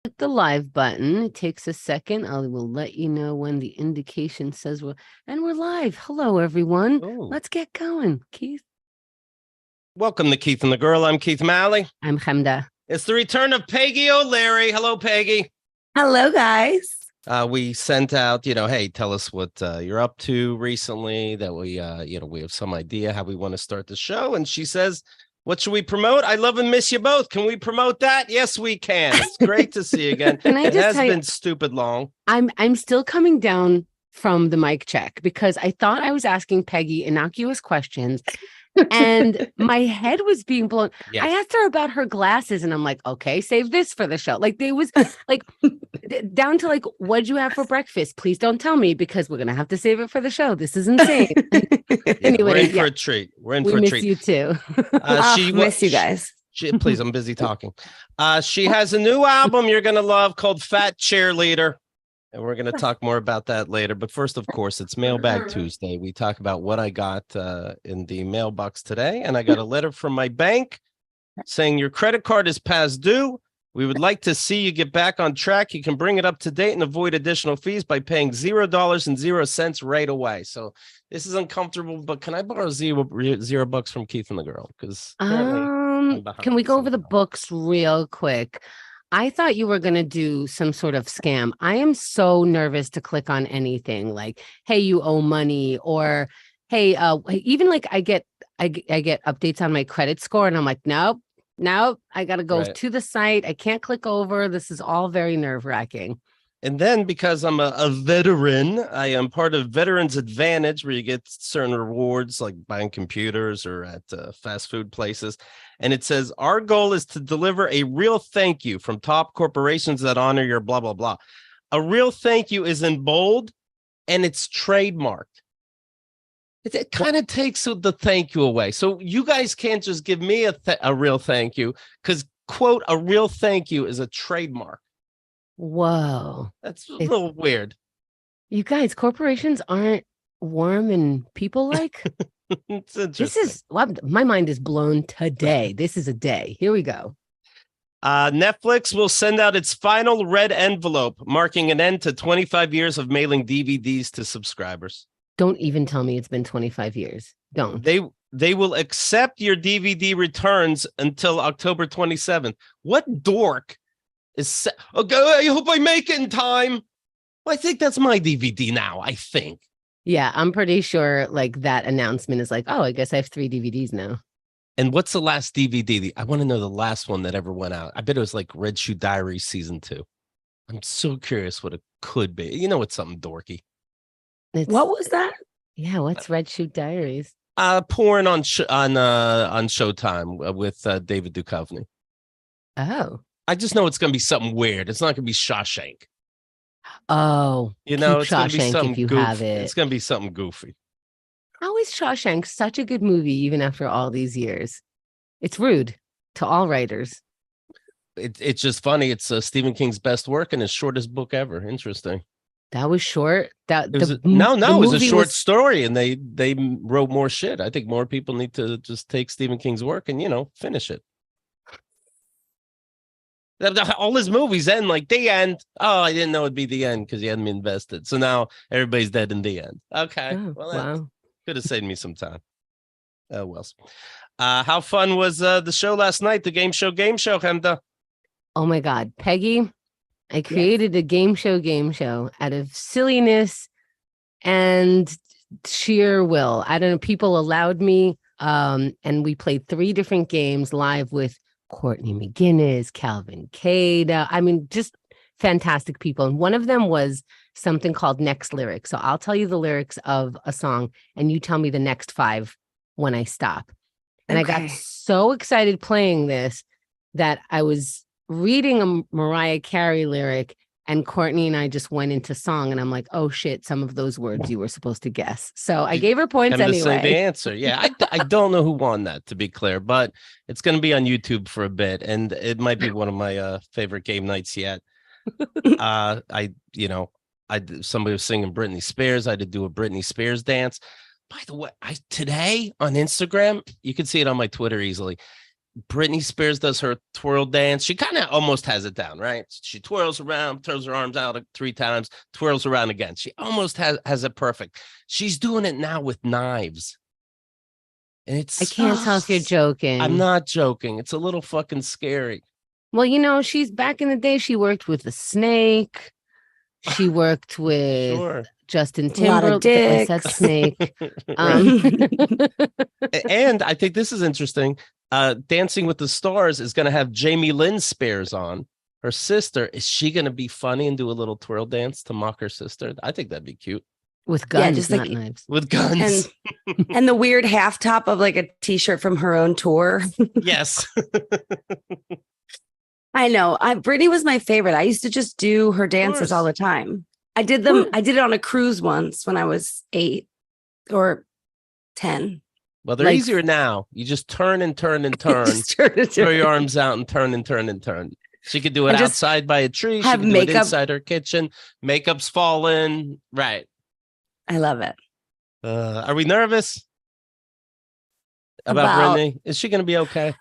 Click the live button. It takes a second. I will let you know when the indication says we're live. Hello, everyone. Oh. Let's get going. Keith. Welcome to Keith and the Girl. I'm Keith Malley. I'm Chemda. It's the return of Peggy O'Leary. Hello, Peggy. Hello, guys. We sent out, hey, tell us what you're up to recently, that we have some idea how we want to start the show. And she says, what should we promote? I love and miss you both. Can we promote that? Yes, we can. It's great to see you again. It has been stupid long. I'm still coming down from the mic check because I thought I was asking Peggy innocuous questions and my head was being blown. Yes. I asked her about her glasses and I'm like, okay, save this for the show. Like they was like down to like, what'd you have for breakfast? Please don't tell me because we're going to have to save it for the show. This is insane. Anyway, we're in for a treat. We're in for a treat. We miss you too. Miss you guys. Please, I'm busy talking. She has a new album you're going to love called Fat Cheerleader. And we're going to talk more about that later. But first, of course, it's Mailbag Tuesday. We talk about what I got in the mailbox today. And I got a letter from my bank saying your credit card is past due. We would like to see you get back on track. You can bring it up to date and avoid additional fees by paying $0.00 right away. So this is uncomfortable, but can I borrow $0 from Keith and the Girl? Because can we go over the books real quick? I thought you were going to do some sort of scam. I am so nervous to click on anything like, hey, you owe money, or hey, even like I get updates on my credit score and I'm like, nope, I got to go to the site. I can't click over. This is all very nerve wracking. And then because I'm a veteran, I am part of Veterans Advantage, where you get certain rewards like buying computers or at fast food places. And it says, our goal is to deliver a real thank you from top corporations that honor your blah, blah, blah. A real thank you is in bold and it's trademarked. It kind of takes the thank you away. So you guys can't just give me a real thank you because, quote, a real thank you is a trademark. Whoa. That's a little weird. You guys, corporations aren't warm and people-like? It's interesting. My mind is blown today. This is a day. Here we go. Netflix will send out its final red envelope, marking an end to 25 years of mailing DVDs to subscribers. Don't even tell me it's been 25 years. Don't. They will accept your DVD returns until October 27th. What dork is okay, I hope I make it in time. Well, I think that's my DVD now, I think. Yeah, I'm pretty sure like that announcement is like, oh, I guess I have 3 DVDs now. And what's the last DVD? I want to know the last one that ever went out. I bet it was like Red Shoe Diaries season 2. I'm so curious what it could be. You know, it's something dorky. What was that? Yeah, what's Red Shoe Diaries? Porn on Showtime with David Duchovny. Oh. I just know it's going to be something weird. It's not going to be Shawshank. Oh, it's going to be something if you goofy. have it. It's going to be something goofy. How is Shawshank such a good movie even after all these years? It's rude to all writers. It's just funny. It's Stephen King's best work and his shortest book ever. Interesting. That was short. It was a short story, and they wrote more shit. I think more people need to just take Stephen King's work and finish it. All his movies end like the end. Oh, I didn't know it'd be the end because he hadn't been invested. So now everybody's dead in the end. Okay. Oh, well, wow. Could have saved me some time. Oh, well. How fun was the show last night? The game show, Chemda? Oh, my God. Peggy, I created a game show out of silliness and sheer will. I don't know. People allowed me. And we played 3 different games live with Courtney McGuinness, Calvin Cada. I mean, just fantastic people. And one of them was something called Next Lyric. So I'll tell you the lyrics of a song and you tell me the next 5 when I stop. And I got so excited playing this that I was reading a Mariah Carey lyric and Courtney and I just went into song and I'm like, oh shit, some of those words you were supposed to guess. So I gave her points anyway. Say the answer. Yeah, I don't know who won that, to be clear, but it's going to be on YouTube for a bit. And it might be one of my favorite game nights yet. Somebody was singing Britney Spears. I had to do a Britney Spears dance. By the way, today on Instagram, you can see it on my Twitter easily. Britney Spears does her twirl dance. She kind of almost has it down, right? She twirls around, turns her arms out 3 times, twirls around again. She almost has it perfect. She's doing it now with knives. And I can't tell if you're joking. I'm not joking. It's a little fucking scary. Well, she's back in the day. She worked with the Snake. She worked with Justin Timberlake. I said Snake. And I think this is interesting. Dancing with the Stars is going to have Jamie Lynn Spears on, her sister. Is she going to be funny and do a little twirl dance to mock her sister? I think that'd be cute. With guns, just not knives. With guns. And the weird half top of like a t-shirt from her own tour. Yes. I know. Britney was my favorite. I used to just do her dances all the time. I did them. I did it on a cruise once when I was 8 or 10. Well, they're easier now. You just turn and turn and turn. Throw your arms out and turn and turn and turn. She could do it outside by a tree. She could do it inside her kitchen. Makeup's falling. Right. I love it. Are we nervous about Britney? Is she going to be okay?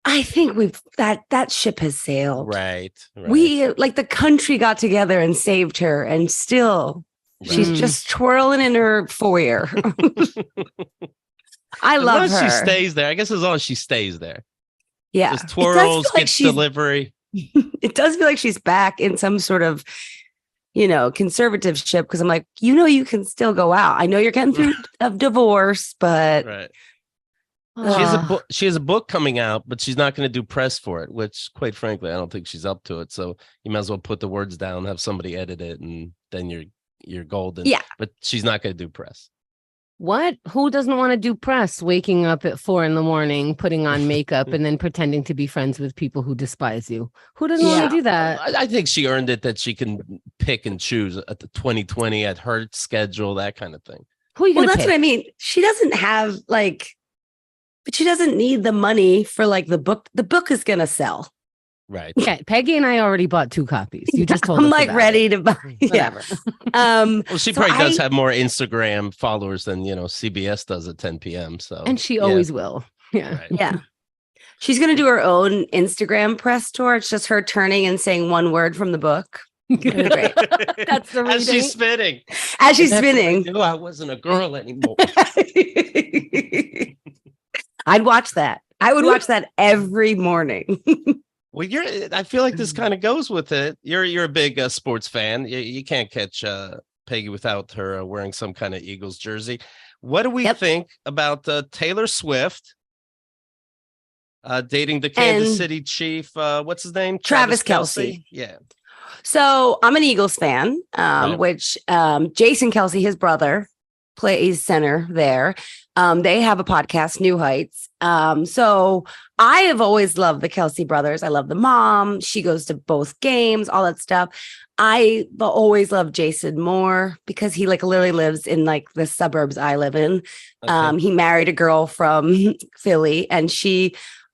I think that ship has sailed. Right. We like the country got together and saved her, and still she's just twirling in her foyer. I love her. She stays there. I guess as long as she stays there. Yeah. Just twirls, gets delivery. It does feel like she's back in some sort of, conservative ship, because I'm like, you can still go out. I know you're getting through a divorce, but she has a book coming out, but she's not going to do press for it, which quite frankly, I don't think she's up to it. So you might as well put the words down, have somebody edit it, and then you're golden. Yeah. But she's not going to do press. What? Who doesn't want to do press? Waking up at 4 a.m, putting on makeup, and then pretending to be friends with people who despise you. Who doesn't want to do that? I think she earned it, that she can pick and choose at the 2020 at her schedule, that kind of thing. Who are you going to pick? That's what I mean. She doesn't have but she doesn't need the money for the book. The book is going to sell. Right. Okay. Peggy and I already bought 2 copies. You just told I'm us ready to buy. Whatever. Yeah. Well, she probably does have more Instagram followers than, CBS does at 10 p.m. So, and she always will. Yeah. Right. Yeah. She's going to do her own Instagram press tour. It's just her turning and saying one word from the book. Great. That's the reading. As she's spinning. As she's spinning. I wasn't a girl anymore. I'd watch that. I would watch that every morning. Well, I feel like this kind of goes with it. You're a big sports fan. You can't catch Peggy without her wearing some kind of Eagles jersey. What do we think about Taylor Swift dating the Kansas City Chief? What's his name? Travis Kelce. Yeah. So I'm an Eagles fan, which Jason Kelce, his brother, plays center there. They have a podcast, New Heights. So I have always loved the Kelce brothers. I love the mom. She goes to both games, all that stuff. I always loved Jason more because he literally lives in the suburbs I live in. Okay. He married a girl from Philly, and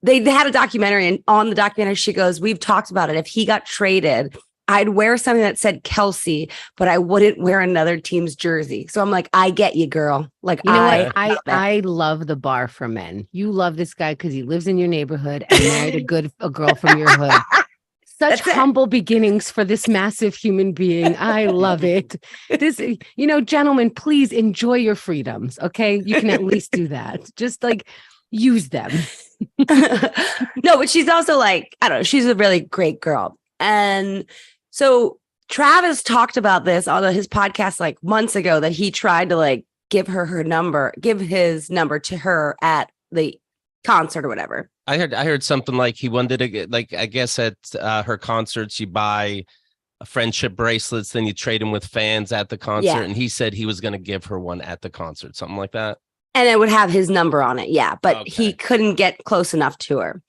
they had a documentary, and on the documentary, she goes, "We've talked about it. If he got traded, I'd wear something that said Kelce, but I wouldn't wear another team's jersey." So I'm like, I get you, girl. I love the bar for men. You love this guy because he lives in your neighborhood and married a girl from your hood. Such humble beginnings for this massive human being. I love it. This, gentlemen, please enjoy your freedoms. Okay. You can at least do that. Just use them. No, but she's also I don't know. She's a really great girl. And so Travis talked about this on his podcast months ago, that he tried to give his number to her at the concert or whatever. I heard something like he wanted to get, I guess at her concerts, you buy friendship bracelets, then you trade them with fans at the concert. Yeah. And he said he was going to give her one at the concert, something like that. And it would have his number on it. Yeah. But he couldn't get close enough to her.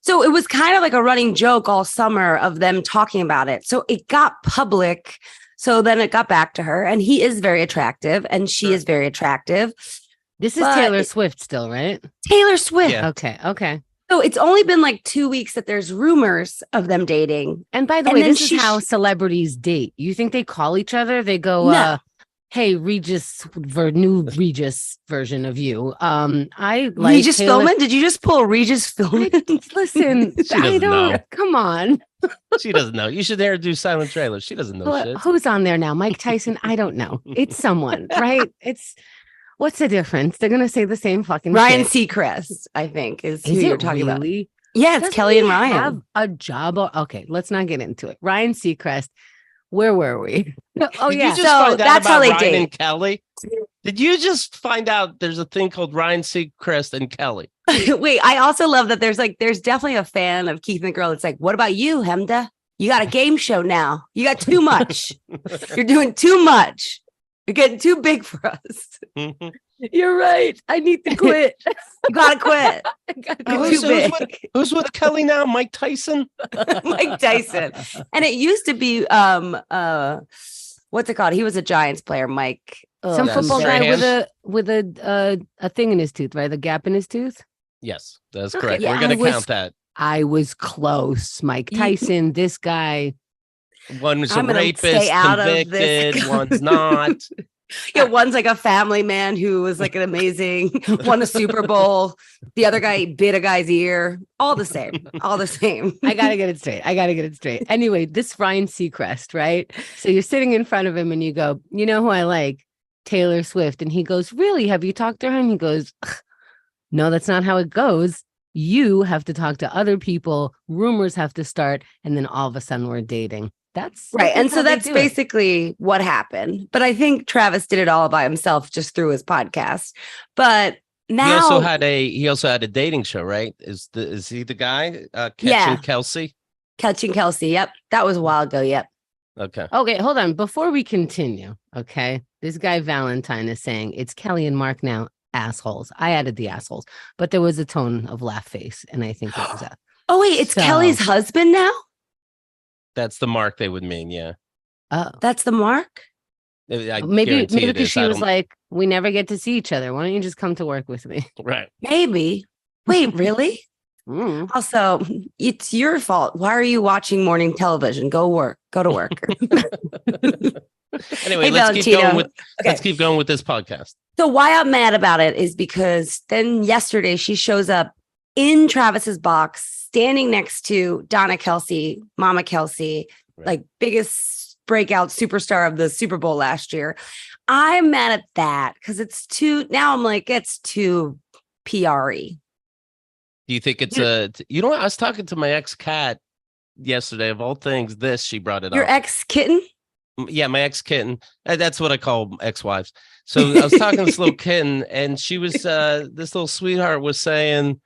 So it was kind of like a running joke all summer of them talking about it. So it got public. So then it got back to her, and he is very attractive and she is very attractive. This is Taylor Swift still, right? Taylor Swift. Yeah. Okay. So it's only been 2 weeks that there's rumors of them dating. And by the way, this is how celebrities date. You think they call each other? They go, no. hey, new Regis version of you. I like Regis Philbin. Did you just pull Regis Philbin? Listen, I don't know. Come on. She doesn't know. You should hear her do silent trailers. She doesn't know shit. Who's on there now? Mike Tyson? I don't know. It's someone, right? What's the difference? They're gonna say the same fucking Ryan shit. Seacrest, I think, is who Is you're it talking about. really? Yeah, it's Doesn't Kelly he and Ryan. have a job? Okay, let's not get into it. Ryan Seacrest. Where were we? Oh, Did yeah. you just So find out that's about how they Ryan date. and Kelly? Did you just find out there's a thing called Ryan Seacrest and Kelly? Wait, I also love that there's definitely a fan of Keith and Girl. It's like, what about you, Hemda? You got a game show now. You got too much. You're doing too much. You're getting too big for us. You're right. I need to quit. You gotta quit. You're too big. Who's with Kelly now? Mike Tyson? Mike Tyson. And it used to be what's it called? He was a Giants player, Mike. Some That's football guy Strahan. with a thing in his tooth, right? The gap in his tooth. Yes, that's Okay, correct. yeah, We're going I to was- count that. I was close. Mike Tyson, this guy. One's a I'm gonna rapist, stay out of this. convicted, one's not. Yeah, one's like a family man who was like an amazing, won a Super Bowl. The other guy bit a guy's ear. All the same. All the same. I gotta get it straight. Anyway, this Ryan Seacrest, right? So you're sitting in front of him and you go, you know who I like? Taylor Swift. And he goes, really? Have you talked to her? And he goes, no, that's not how it goes. You have to talk to other people. Rumors have to start. And then all of a sudden we're dating. That's Right. And so how they that's do it. basically what happened. But I think Travis did it all by himself just through his podcast. But now He also had a dating show, right? Is he the guy? Catching Yeah. Kelsey? Catching Kelsey. Yep. That was a while ago. Yep. Okay. Okay, hold on. Before we continue, okay, this guy Valentine is saying it's Kelly and Mark now, assholes. I added the assholes, but there was a tone of laugh face, and I think it was that. Oh, wait, it's So- Kelly's husband now? That's the mark they would mean, yeah. Oh, That's the mark? I maybe guarantee it because is. she I was don't- like, we never get to see each other. Why don't you just come to work with me? right. Maybe. Wait, really? Mm. Also, it's your fault. Why are you watching morning television? Go work. Go to work. Anyway, Hey, let's Valentino. keep going with this podcast. So why I'm mad about it is because then yesterday she shows up in Travis's box, standing next to Donna Kelsey, Mama Kelsey, Right. like biggest breakout superstar of the Super Bowl last year. I'm mad at that because it's I'm like, it's too PR-y. Do you think it's I was talking to my ex-cat yesterday, of all things, she brought it Your up. ex-kitten? Yeah, my ex-kitten. That's what I call ex-wives. So I was talking to this little kitten, and she was, this little sweetheart was saying,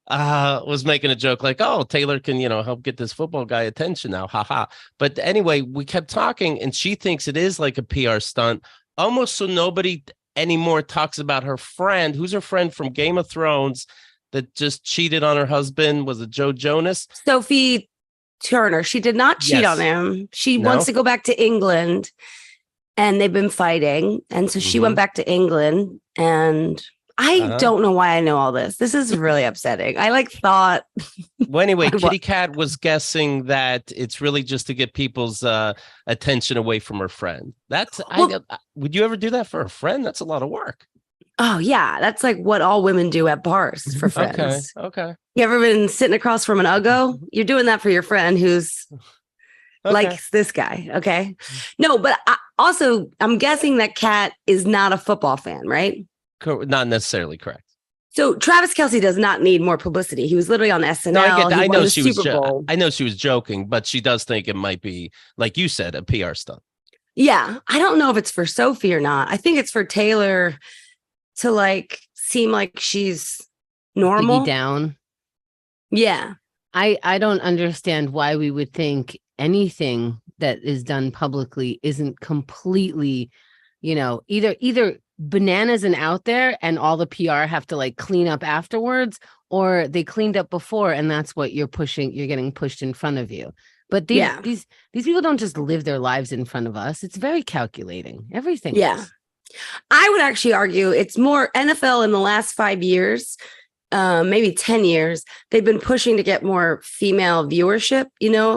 was making a joke like, oh, Taylor can, help get this football guy attention now. Haha. But anyway, we kept talking, and she thinks it is like a PR stunt, almost so nobody anymore talks about her friend. Who's her friend from Game of Thrones that just cheated on her husband? Was it Joe Jonas? Sophie Turner. She did not cheat Yes. on him. She No? wants to go back to England and they've been fighting. And so she Mhm. went back to England and I Uh-huh. don't know why I know all this. This is really upsetting. I thought, Well, anyway, What? Kitty Cat was guessing that it's really just to get people's attention away from her friend. Would you ever do that for a friend? That's a lot of work. oh yeah, that's like what all women do at bars for friends. Okay. You ever been sitting across from an Uggo? You're doing that for your friend who's likes this guy. Okay. No, but I'm guessing that Kat is not a football fan, right? Not necessarily correct. So Travis Kelsey does not need more publicity. He was literally on SNL. No, I get that. He I won know the she was. Super Bowl. I know she was joking, but she does think it might be, like you said, a PR stunt. Yeah, I don't know if it's for Sophie or not. I think it's for Taylor to seem like she's normal. Piggy down. Yeah. I don't understand why we would think anything that is done publicly isn't completely, either bananas and out there and all the PR have to clean up afterwards, or they cleaned up before and that's what you're getting pushed in front of you. But these people don't just live their lives in front of us. It's very calculating. Everything. Yeah. is. I would actually argue it's more NFL in the last 5 years maybe 10 years, they've been pushing to get more female viewership,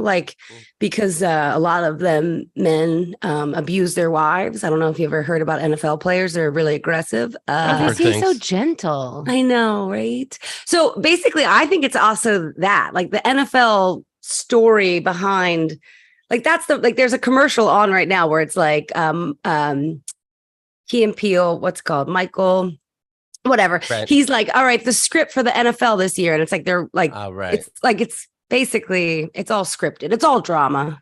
like because a lot of them men abuse their wives. I don't know if you ever heard about NFL players. They're really aggressive. They seem so gentle. I know, right? So basically, I think it's also that, like the NFL story behind, like there's a commercial on right now where it's like Key and Peele, what's it called? Michael, whatever. Right. He's like, all right, the script for the NFL this year. And it's like, they're like, it's basically, it's all scripted. It's all drama.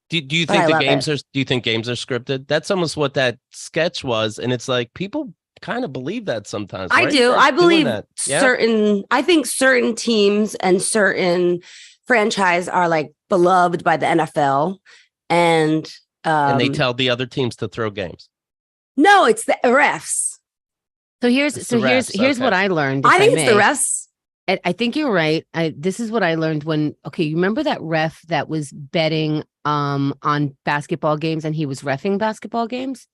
Do you think do you think games are scripted? That's almost what that sketch was. And it's like, people kind of believe that sometimes. I right? do. I believe Yeah? I think certain teams and certain franchise are like beloved by the NFL. And they tell the other teams to throw games. No, it's the refs. So here's what I learned. I think it's the refs. I think you're right. This is what I learned you remember that ref that was betting on basketball games and he was reffing basketball games?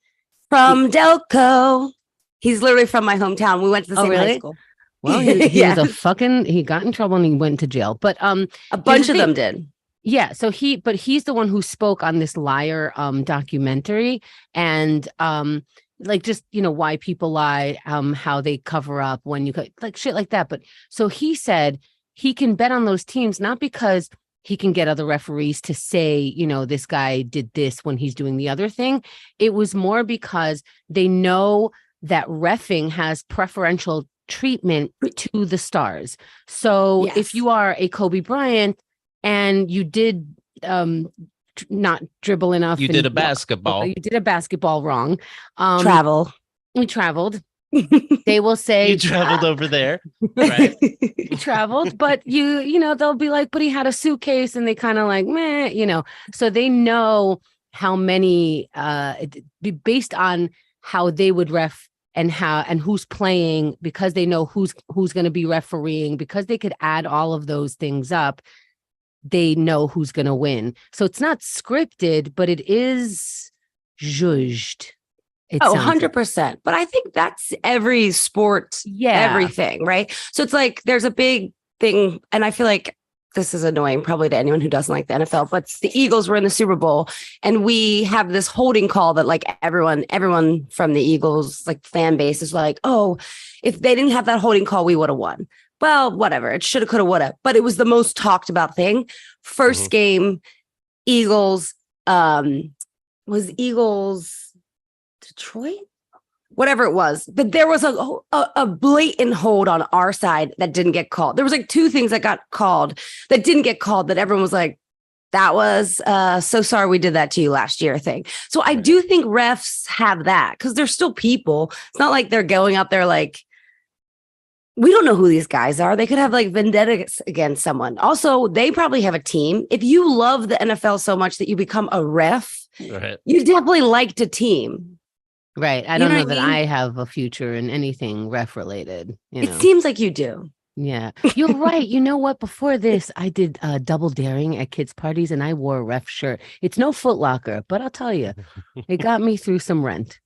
From Delco. He's literally from my hometown. We went to the same high school. Well, he was he got in trouble and he went to jail. But a bunch of them did. Yeah, so he's the one who spoke on this Liar documentary and like just why people lie, how they cover up when you like shit like that. But so he said he can bet on those teams not because he can get other referees to say this guy did this when he's doing the other thing. It was more because they know that reffing has preferential treatment to the stars. So if you are a Kobe Bryant and you did not dribble enough. You did a basketball. You did a basketball wrong. We traveled. They will say you traveled over there, right? You traveled, but they'll be like, but he had a suitcase, and they kind of like, meh, So they know how many, based on how they would ref and who's playing, because they know who's going to be refereeing, because they could add all of those things up. They know who's going to win. So it's not scripted, but it is judged. 100%. But I think that's every sport, everything, right? So it's like there's a big thing, and I feel like this is annoying probably to anyone who doesn't like the NFL, but the Eagles were in the Super Bowl, and we have this holding call that like everyone from the Eagles like fan base is like, oh, if they didn't have that holding call, we would have won. Well, whatever. It shoulda, coulda, woulda. But it was the most talked about thing. First game, Eagles, was Eagles Detroit? Whatever it was. But there was a blatant hold on our side that didn't get called. There was like two things that got called that didn't get called that everyone was like, that was so sorry we did that to you last year thing. So I do think refs have that because they're still people. It's not like they're going out there like, we don't know who these guys are. They could have like vendettas against someone. Also, they probably have a team. If you love the NFL so much that you become a ref, you definitely liked a team. Right. I don't know that I have a future in anything ref related. It seems like you do. Yeah, you're right. You know what? Before this, I did double daring at kids' parties and I wore a ref shirt. It's no Foot Locker, but I'll tell you, it got me through some rent.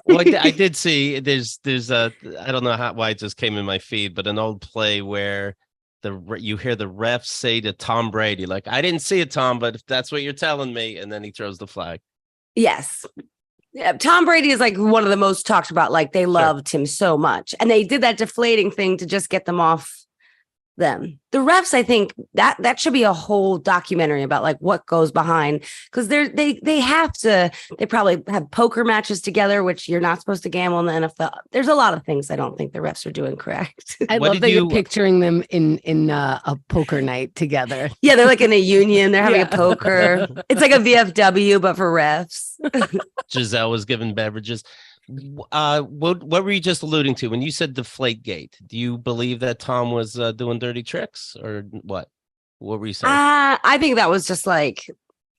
Well, I did see there's a, I don't know why it just came in my feed, but an old play where you hear the ref say to Tom Brady, like, I didn't see it, Tom, but if that's what you're telling me, and then he throws the flag. Yes. Yeah, Tom Brady is like one of the most talked about. Like they loved him so much, and they did that deflating thing to just get them off them. The refs, I think that should be a whole documentary about like what goes behind, because they probably have poker matches together, which you're not supposed to gamble in the NFL. There's a lot of things I don't think the refs are doing correct. I love that you're picturing them in a poker night together. Yeah, they're like in a union. They're having a poker. It's like a VFW, but for refs. Giselle was given beverages. What were you just alluding to when you said Deflategate? Do you believe that Tom was doing dirty tricks, or what were you saying? I think that was just like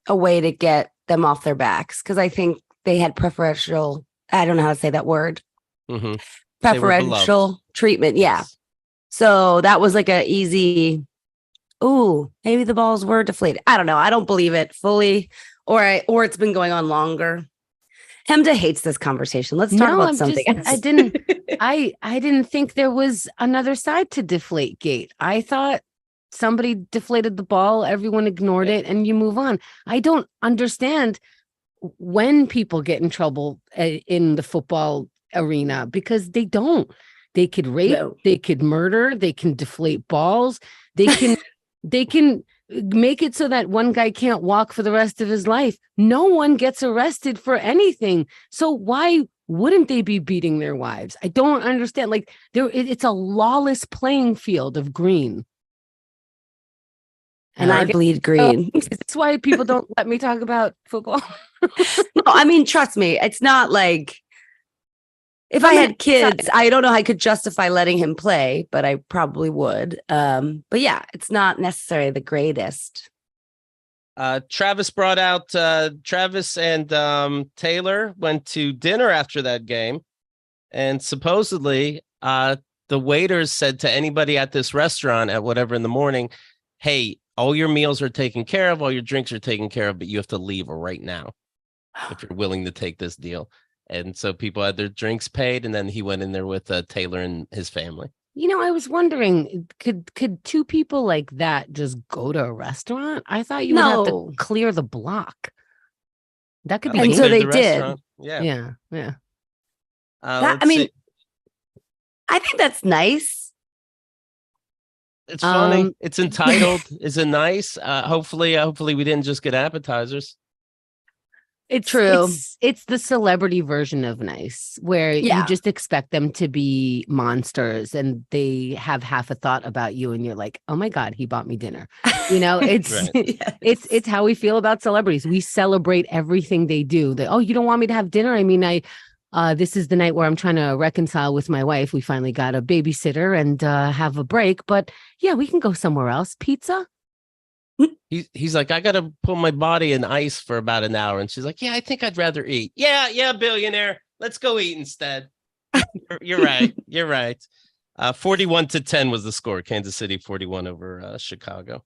a way to get them off their backs, because I think they had preferential, I don't know how to say that word, preferential treatment. Yeah. So that was like a easy, maybe the balls were deflated. I don't know. I don't believe it fully, or it's been going on longer. Hemda hates this conversation. Let's talk about something else. I didn't think there was another side to Deflategate. I thought somebody deflated the ball, everyone ignored it, and you move on. I don't understand when people get in trouble in the football arena, because they don't. They could rape, they could murder, they can deflate balls, they can make it so that one guy can't walk for the rest of his life. No one gets arrested for anything. So why wouldn't they be beating their wives? I don't understand. Like, it's a lawless playing field of green. And I bleed green. That's why people don't let me talk about football. No, I mean, trust me, it's not like, if I had kids, I don't know how I could justify letting him play, but I probably would. But yeah, it's not necessarily the greatest. Travis brought out Travis and Taylor went to dinner after that game. And supposedly the waiters said to anybody at this restaurant at whatever in the morning, hey, all your meals are taken care of, all your drinks are taken care of, but you have to leave right now if you're willing to take this deal. And so people had their drinks paid, and then he went in there with Taylor and his family. You know, I was wondering, could two people like that just go to a restaurant? I thought you would have to clear the block. That could be. And so they did. Yeah. I mean, I think that's nice. It's funny. It's entitled. Is it nice? Hopefully we didn't just get appetizers. It's true. It's the celebrity version of nice, where you just expect them to be monsters and they have half a thought about you and you're like, oh my God, he bought me dinner. You know, it's it's how we feel about celebrities. We celebrate everything they do. Oh, you don't want me to have dinner? I mean, this is the night where I'm trying to reconcile with my wife. We finally got a babysitter and have a break. But yeah, we can go somewhere else. Pizza? He's like, I got to put my body in ice for about an hour. And she's like, yeah, I think I'd rather eat. Yeah, billionaire. Let's go eat instead. You're right. 41-10 was the score. Kansas City 41 over Chicago.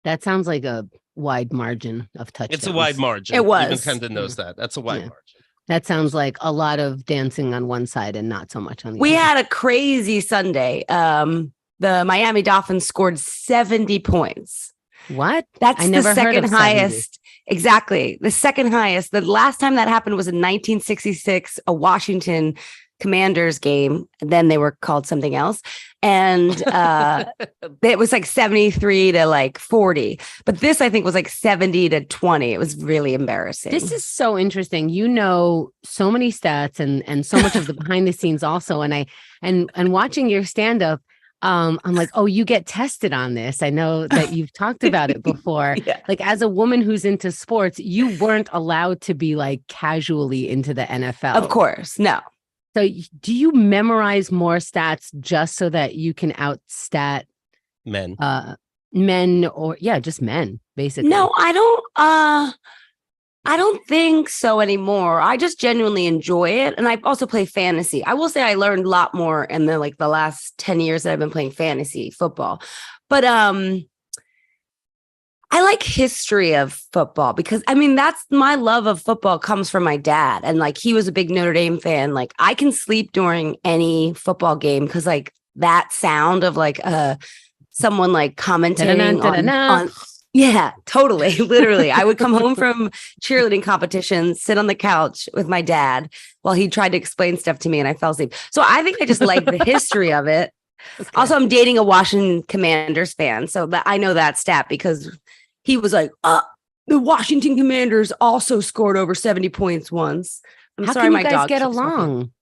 That sounds like a wide margin of touchdowns. It's a wide margin. It was. Even Camden knows that. That's a wide margin. That sounds like a lot of dancing on one side and not so much on the other. We had a crazy Sunday. The Miami Dolphins scored 70 points. What? That's the second highest. Exactly. The second highest. The last time that happened was in 1966, a Washington Commanders game. Then they were called something else. And it was like 73 to like 40. But this, I think, was like 70 to 20. It was really embarrassing. This is so interesting. You know so many stats and so much of the behind the scenes also. And watching your stand-up, I'm like, oh, you get tested on this. I know that you've talked about it before. Like, as a woman who's into sports, you weren't allowed to be like casually into the NFL. Of course. No. So do you memorize more stats just so that you can outstat men? Men or just men, basically. No, I don't think so anymore. I just genuinely enjoy it. And I also play fantasy. I will say I learned a lot more in the last 10 years that I've been playing fantasy football. But I like history of football because, I mean, that's my love of football comes from my dad. And like, he was a big Notre Dame fan. Like, I can sleep during any football game because like that sound of like someone like commentating on yeah, totally. Literally. I would come home from cheerleading competitions, sit on the couch with my dad while he tried to explain stuff to me and I fell asleep. So I think I just like the history of it. Okay. Also, I'm dating a Washington Commanders fan. So that I know that stat because he was like, the Washington Commanders also scored over 70 points once. How sorry, my dog get along.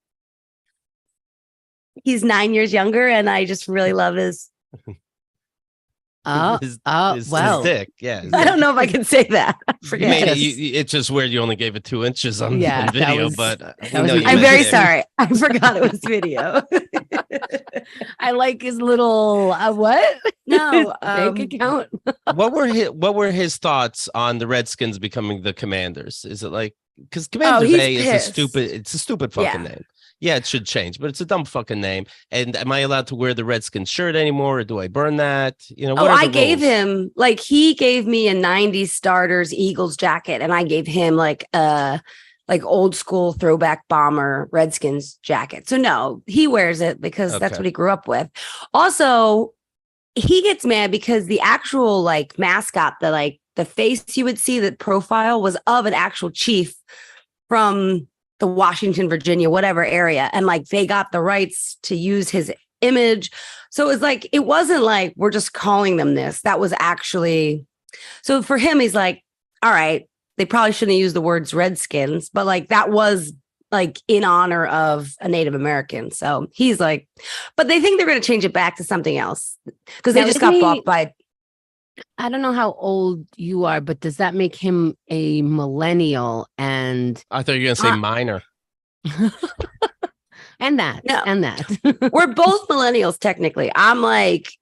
He's 9 years younger and I just really love his his dick. Yeah. I don't know if I can say that. I forget. It's just weird you only gave it 2 inches on video, but I'm very sorry. I forgot it was video. I like his little what? No bank account. What were his thoughts on the Redskins becoming the Commanders? Is it like because Commanders is a stupid fucking name. Yeah, it should change, but it's a dumb fucking name. And am I allowed to wear the Redskins shirt anymore, or do I burn that? You know, what I gave him he gave me a 90s starters Eagles jacket, and I gave him like a like old school throwback bomber Redskins jacket. So no, he wears it because that's what he grew up with. Also, he gets mad because the actual like mascot, the face you would see, that profile was of an actual chief from the Washington, Virginia, whatever area. And like they got the rights to use his image. So it was like, it wasn't like we're just calling them this. That was actually, so for him, he's like, all right, they probably shouldn't use the words Redskins, but like that was like in honor of a Native American. So he's like, but they think they're going to change it back to something else because they just got bought by. I don't know how old you are, but does that make him a millennial? And I thought you were going to say minor. and that, no. and that. We're both millennials, technically. I'm like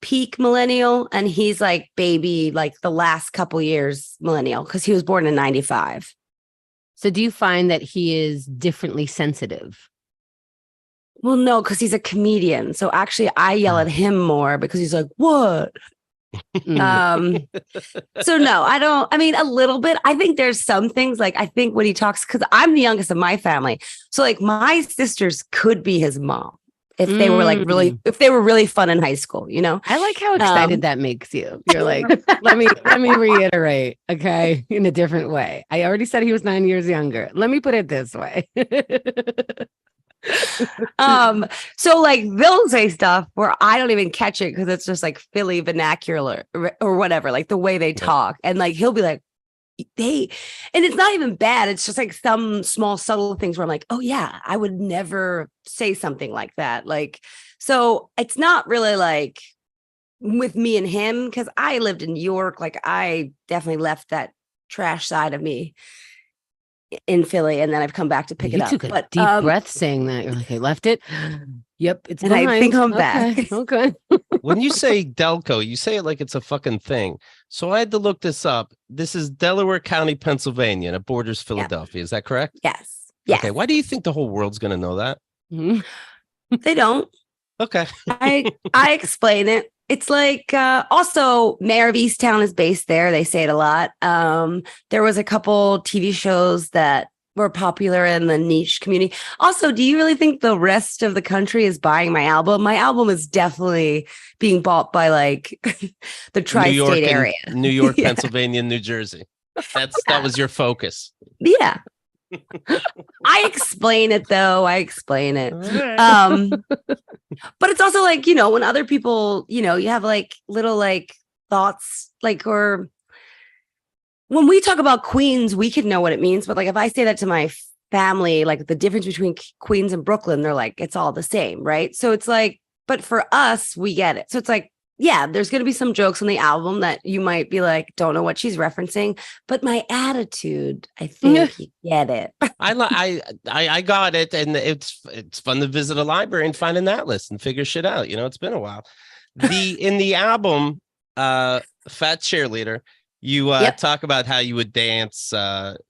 peak millennial, and he's like baby, like the last couple years millennial, because he was born in 95. So do you find that he is differently sensitive? Well, no, because he's a comedian. So actually I yell at him more because he's like, what? So no, I mean, a little bit. I think there's some things like, I think when he talks, because I'm the youngest of my family. So like my sisters could be his mom if they were like really fun in high school, you know? I like how excited that makes you. You're like, let me reiterate, okay, in a different way. I already said he was 9 years younger. Let me put it this way. So like they'll say stuff where I don't even catch it because it's just like Philly vernacular or whatever, like the way they talk. And like he'll be like, and it's not even bad. It's just like some small subtle things where I'm like, oh yeah, I would never say something like that. Like, so it's not really like with me and him, because I lived in New York. Like I definitely left that trash side of me in Philly, and then I've come back to pick it up. You took a deep breath saying that. You're like, I left it. Yep, it's and behind. I think I'm back. Okay. When you say Delco, you say it like it's a fucking thing. So I had to look this up. This is Delaware County, Pennsylvania, and it borders Philadelphia. Is that correct? Yes. Yes. Okay. Why do you think the whole world's going to know that? They don't. Okay. I explain it. It's like also Mayor of Easttown is based there. They say it a lot. There was a couple TV shows that were popular in the niche community. Also, do you really think the rest of the country is buying my album? My album is definitely being bought by like the tri-state area. New York, Pennsylvania, New Jersey. That was your focus. Yeah. I explain it though. I explain it. But it's also like, you know, when other people, you know, you have like little like thoughts, like, or when we talk about Queens, we could know what it means. But like, if I say that to my family, like the difference between Queens and Brooklyn, they're like, it's all the same. Right. So it's like, but for us, we get it. So it's like, yeah, there's going to be some jokes on the album that you might be like, don't know what she's referencing, but my attitude, I think you get it. I got it, and it's fun to visit a library and find an atlas and figure shit out. You know, it's been a while. In the album, Fat Cheerleader, you talk about how you would dance,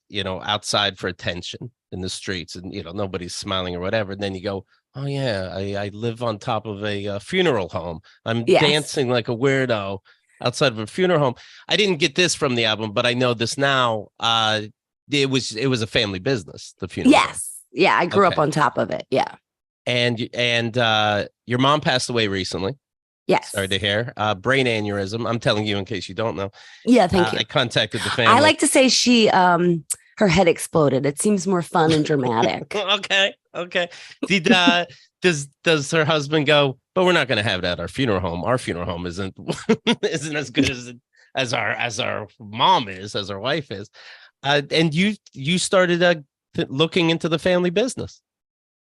you know, outside for attention in the streets, and you know nobody's smiling or whatever. And then you go, oh yeah, I live on top of a funeral home. I'm dancing like a weirdo outside of a funeral home. I didn't get this from the album, but I know this now. It was a family business, the funeral. Yes. Home. Yeah, I grew up on top of it. Yeah. And your mom passed away recently. Yes. Sorry to hear. Brain aneurysm. I'm telling you in case you don't know. Yeah, thank you. I contacted the family. I like to say she her head exploded. It seems more fun and dramatic. Okay. Does her husband go, but we're not going to have that at our funeral home. Our funeral home isn't as good as our mom is, as our wife is. And you started looking into the family business.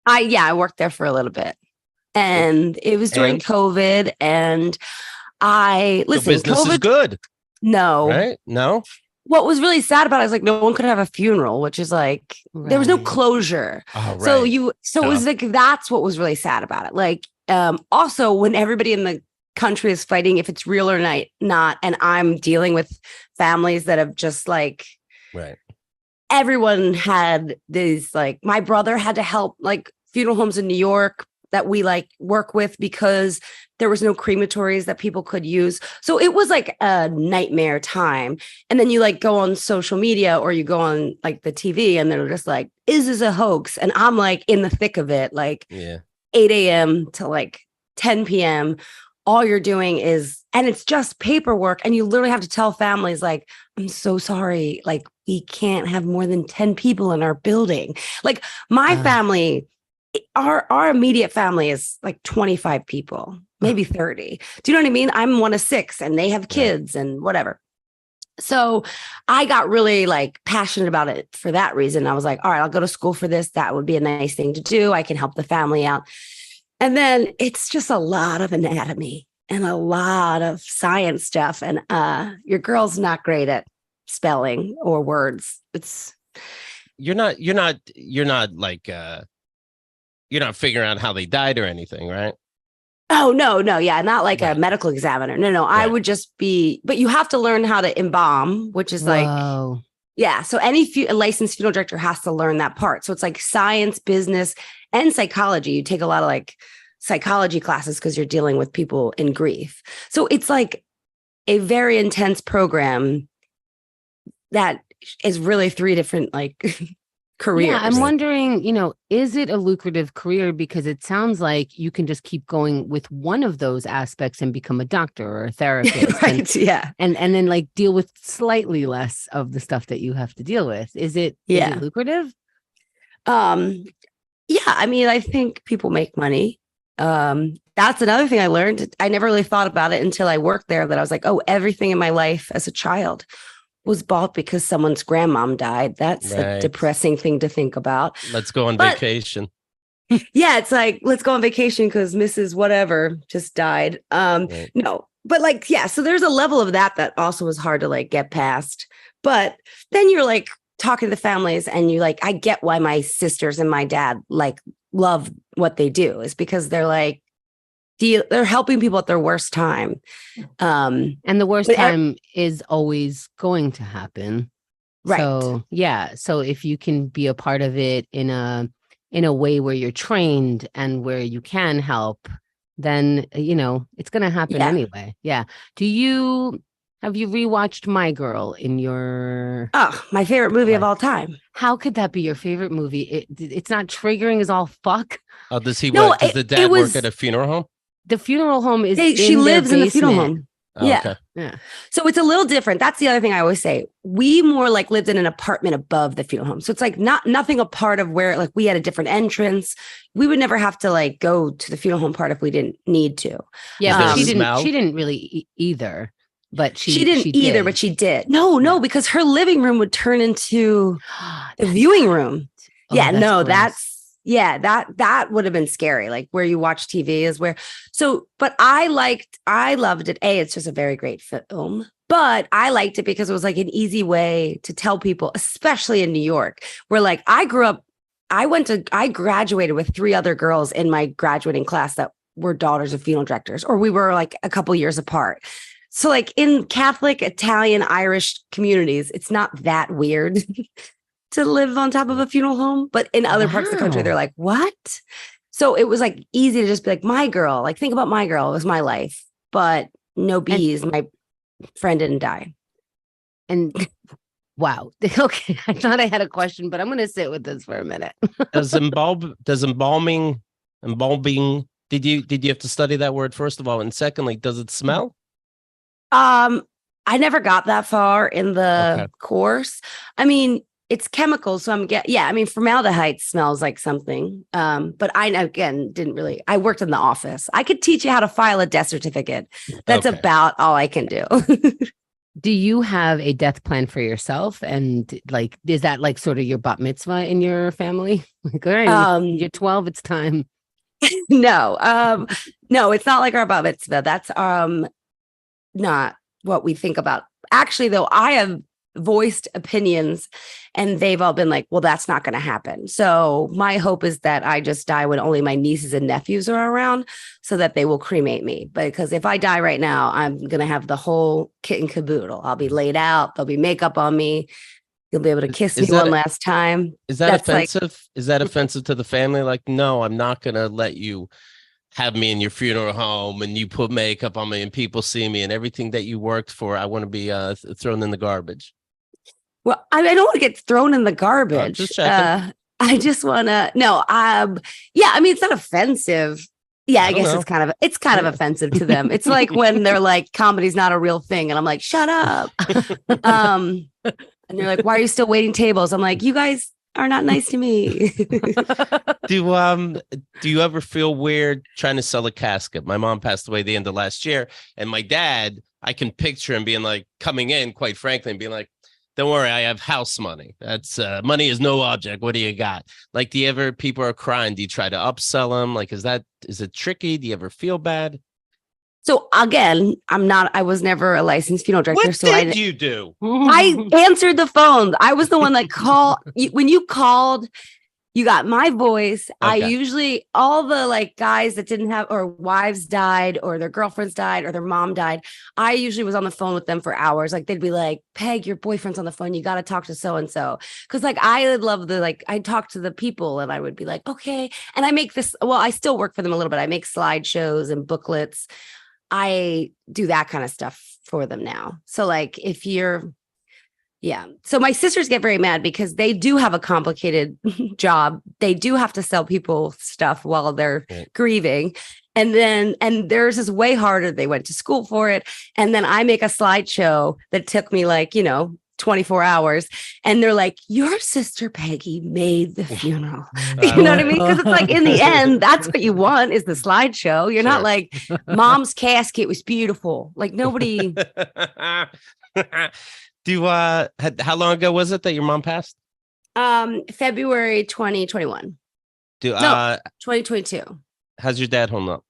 I worked there for a little bit, and it was during COVID. And listen, business COVID is good. No, right? No. What was really sad about it is like no one could have a funeral, which is like there was no closure. Oh, right. So it was like that's what was really sad about it. Like also when everybody in the country is fighting if it's real or not, and I'm dealing with families that have just like everyone had these like my brother had to help like funeral homes in New York that we like work with because there was no crematories that people could use. So it was like a nightmare time. And then you like go on social media or you go on like the TV and they're just like, is this a hoax? And I'm like in the thick of it, like 8 a.m. to like 10 p.m. All you're doing is, and it's just paperwork. And you literally have to tell families like, I'm so sorry. Like we can't have more than 10 people in our building. Like my family, our immediate family is like 25 people, maybe 30. Do you know what I mean? I'm one of 6 and they have kids and whatever. So I got really like passionate about it for that reason. I was like, all right, I'll go to school for this. That would be a nice thing to do. I can help the family out. And then it's just a lot of anatomy and a lot of science stuff. And your girl's not great at spelling or words. You're not like you're not figuring out how they died or anything, right? Oh, no. Yeah. Not like a medical examiner. No. I would just be, but you have to learn how to embalm, which is like, yeah. So any licensed funeral director has to learn that part. So it's like science, business, and psychology. You take a lot of like psychology classes because you're dealing with people in grief. So it's like a very intense program that is really 3 different like careers. Yeah, I'm wondering, is it a lucrative career? Because it sounds like you can just keep going with one of those aspects and become a doctor or a therapist. Right. And then like deal with slightly less of the stuff that you have to deal with. Is it lucrative? Yeah, I mean, I think people make money. That's another thing I learned. I never really thought about it until I worked there, that I was like, oh, everything in my life as a child was bought because someone's grandmom died. That's a depressing thing to think about. Let's go on vacation. Yeah, it's like, let's go on vacation because Mrs. Whatever just died. No, but like, yeah, so there's a level of that also was hard to like get past. But then you're like talking to the families and you like, I get why my sisters and my dad like love what they do, is because they're like, they're helping people at their worst time. And the worst time is always going to happen. Right. So, yeah. So if you can be a part of it in a way where you're trained and where you can help, then, it's going to happen anyway. Yeah. Have you rewatched My Girl in your... Oh, my favorite movie of all time. How could that be your favorite movie? It's not triggering as all fuck. Oh, does the dad work at a funeral home? The funeral home is she lives in the funeral home. Oh, yeah. Okay. Yeah. So it's a little different. That's the other thing I always say. We more like lived in an apartment above the funeral home. So it's like nothing a part of where like we had a different entrance. We would never have to like go to the funeral home part if we didn't need to. Yeah, but she didn't really either. But she didn't either, but she did. No, because her living room would turn into the viewing room. Oh, yeah, that's that would have been scary. Like where you watch TV is where. So, but I loved it. It's just a very great film. But I liked it because it was like an easy way to tell people, especially in New York, where like I graduated with 3 other girls in my graduating class that were daughters of funeral directors, or we were like a couple years apart. So like in Catholic, Italian, Irish communities, it's not that weird to live on top of a funeral home. But in other parts of the country, they're like, what? So it was like easy to just be like, My Girl, like think about My Girl. It was my life, but no bees. My friend didn't die. And wow. Okay. I thought I had a question, but I'm going to sit with this for a minute. Does embalming, did you have to study that word first of all? And secondly, does it smell? I never got that far in the course. I mean, it's chemicals. So formaldehyde smells like something. But I worked in the office. I could teach you how to file a death certificate. That's about all I can do. Do you have a death plan for yourself? And like, is that like sort of your bat mitzvah in your family? Like, all right, you're 12, it's time. No, it's not like our bat mitzvah. That's not what we think about. Actually, though, I have voiced opinions and they've all been like, well, that's not going to happen. So my hope is that I just die when only my nieces and nephews are around so that they will cremate me. Because if I die right now, I'm going to have the whole kit and caboodle. I'll be laid out. There'll be makeup on me. You'll be able to kiss me Is that one last time. Is that That's like- offensive? Is that offensive to the family? Like, no, I'm not gonna let you have me in your funeral home and you put makeup on me and people see me and everything that you worked for. I want to be thrown in the garbage. Well, I don't want to get thrown in the garbage. Just checking. I just want to yeah, I mean, it's not offensive. Yeah, I guess know. it's kind of offensive to them. It's like when they're like, comedy's not a real thing. And I'm like, shut up. And they're like, why are you still waiting tables? I'm like, you guys are not nice to me. Do you ever feel weird trying to sell a casket? My mom passed away the end of last year, and my dad, I can picture him being like coming in, quite frankly, and being like, don't worry, I have house money. That's money is no object. What do you got? Like, do you ever, people are crying, do you try to upsell them? Like, is it tricky? Do you ever feel bad? So again, I was never a licensed funeral director. What did you do? I answered the phone. I was the one that called. When you called, you got my voice. I usually, all the like guys that didn't have, or wives died, or their girlfriends died, or their mom died, I usually was on the phone with them for hours. Like, they'd be like, Peg, your boyfriend's on the phone. You got to talk to so-and-so. Cause like, I would love I'd talk to the people and I would be like, okay. And I make this, well, I still work for them a little bit. I make slideshows and booklets. I do that kind of stuff for them now. So like, so my sisters get very mad because they do have a complicated job. They do have to sell people stuff while they're grieving. And theirs is way harder. They went to school for it. And then I make a slideshow that took me 24 hours. And they're like, your sister Peggy made the funeral. You know what I mean? Because it's like, in the end, that's what you want is the slideshow. You're not like, mom's casket was beautiful. Like, nobody. How long ago was it that your mom passed? February 2021. 2022. How's your dad holding up?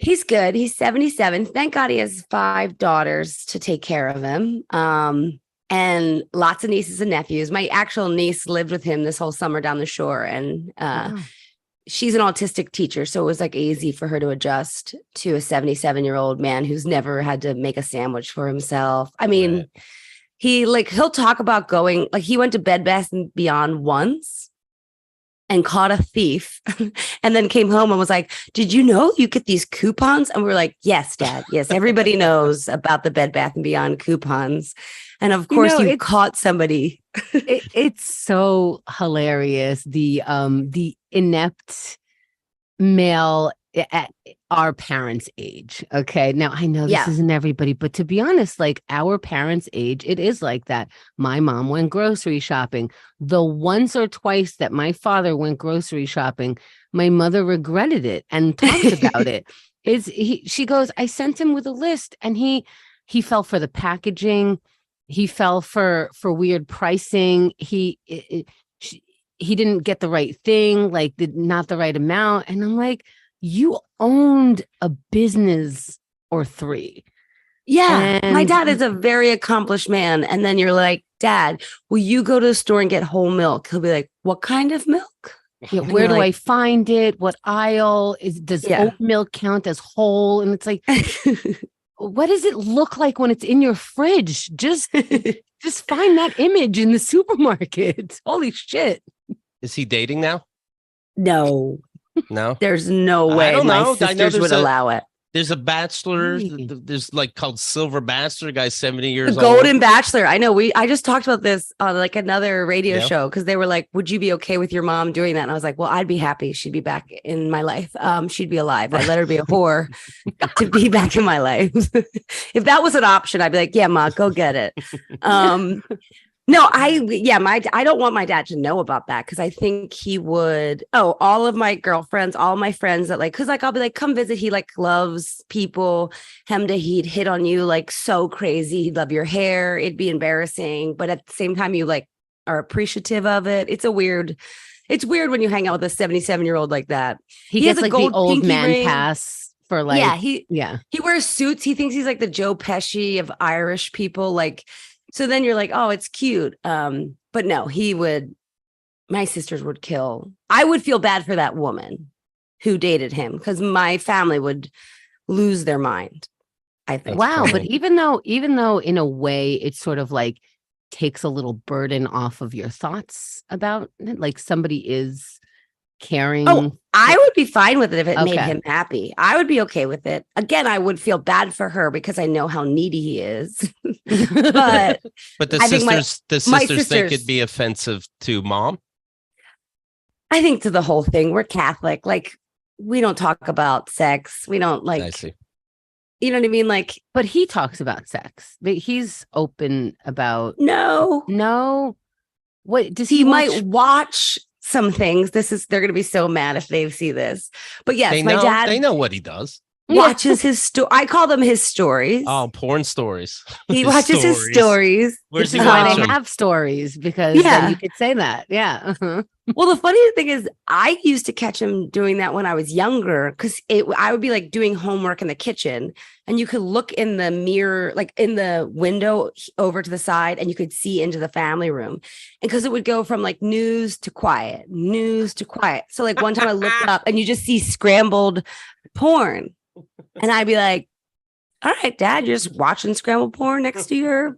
He's good. He's 77. Thank God he has 5 daughters to take care of him. And lots of nieces and nephews. My actual niece lived with him this whole summer down the shore. And she's an autistic teacher. So it was like easy for her to adjust to a 77-year-old man who's never had to make a sandwich for himself. I mean, he'll talk about going, like, he went to Bed Bath & Beyond once and caught a thief and then came home and was like, did you know you get these coupons? And we were like, yes, Dad. Yes. Everybody knows about the Bed Bath & Beyond coupons. And of course you caught somebody. It's so hilarious. The inept male at our parents' age. Okay. Now I know this isn't everybody, but to be honest, like our parents' age, it is like that. My mom went grocery shopping. The once or twice that my father went grocery shopping, my mother regretted it and talked about it. She goes, I sent him with a list and he fell for the packaging. He fell for weird pricing. He didn't get the right thing, like not the right amount. And I'm like, you owned a business or 3. Yeah. My dad is a very accomplished man. And then you're like, Dad, will you go to the store and get whole milk? He'll be like, what kind of milk? Yeah, where do I find it? What aisle does oat milk count as whole? And it's like, what does it look like when it's in your fridge? Just find that image in the supermarket. Holy shit. Is he dating now? No. No, there's no way my sisters would allow it. There's a bachelor. There's like called Silver Bachelor. Guy's 70 years old. Golden Bachelor. I know. I just talked about this on like another radio show because they were like, "Would you be okay with your mom doing that?" And I was like, "Well, I'd be happy. She'd be back in my life. She'd be alive. I'd let her be a whore to be back in my life. If that was an option, I'd be like, yeah, Ma, go get it." No, I don't want my dad to know about that because I think he would. Oh, all of my girlfriends, all my friends that because I'll be like, come visit. He like loves people. He'd hit on you like so crazy. He'd love your hair. It'd be embarrassing, but at the same time, you like are appreciative of it. It's weird when you hang out with a 77-year-old like that. He gets like the old man pass for like he wears suits. He thinks he's like the Joe Pesci of Irish people, like. So then you're like, oh, it's cute. But no, my sisters would kill. I would feel bad for that woman who dated him because my family would lose their mind, I think. Wow. But even though in a way it's sort of like takes a little burden off of your thoughts about it. Like somebody is caring. Oh, I would be fine with it if it made Okay. him happy. I would be okay with it. Again, I would feel bad for her because I know how needy he is. But But the I think sisters think it'd be offensive to mom. I think to the whole thing, we're Catholic. Like, we don't talk about sex. We don't I like, see. you know what I mean? Like, but he talks about sex. But he's open about no. What does He he might watch some things. They're going to be so mad if they see this. But yes, my dad. They know what he does. Watches his story. I call them his stories. Oh, porn stories. He watches his stories. Where's he This is why watch they them? have stories, because then you could say that. Yeah. Uh-huh. Well, the funny thing is, I used to catch him doing that when I was younger, because I would be like doing homework in the kitchen, and you could look in the mirror, like in the window over to the side, and you could see into the family room. And because it would go from like news to quiet. So like one time I looked up and you just see scrambled porn. And I'd be like, all right, Dad, you're just watching scrambled porn next to your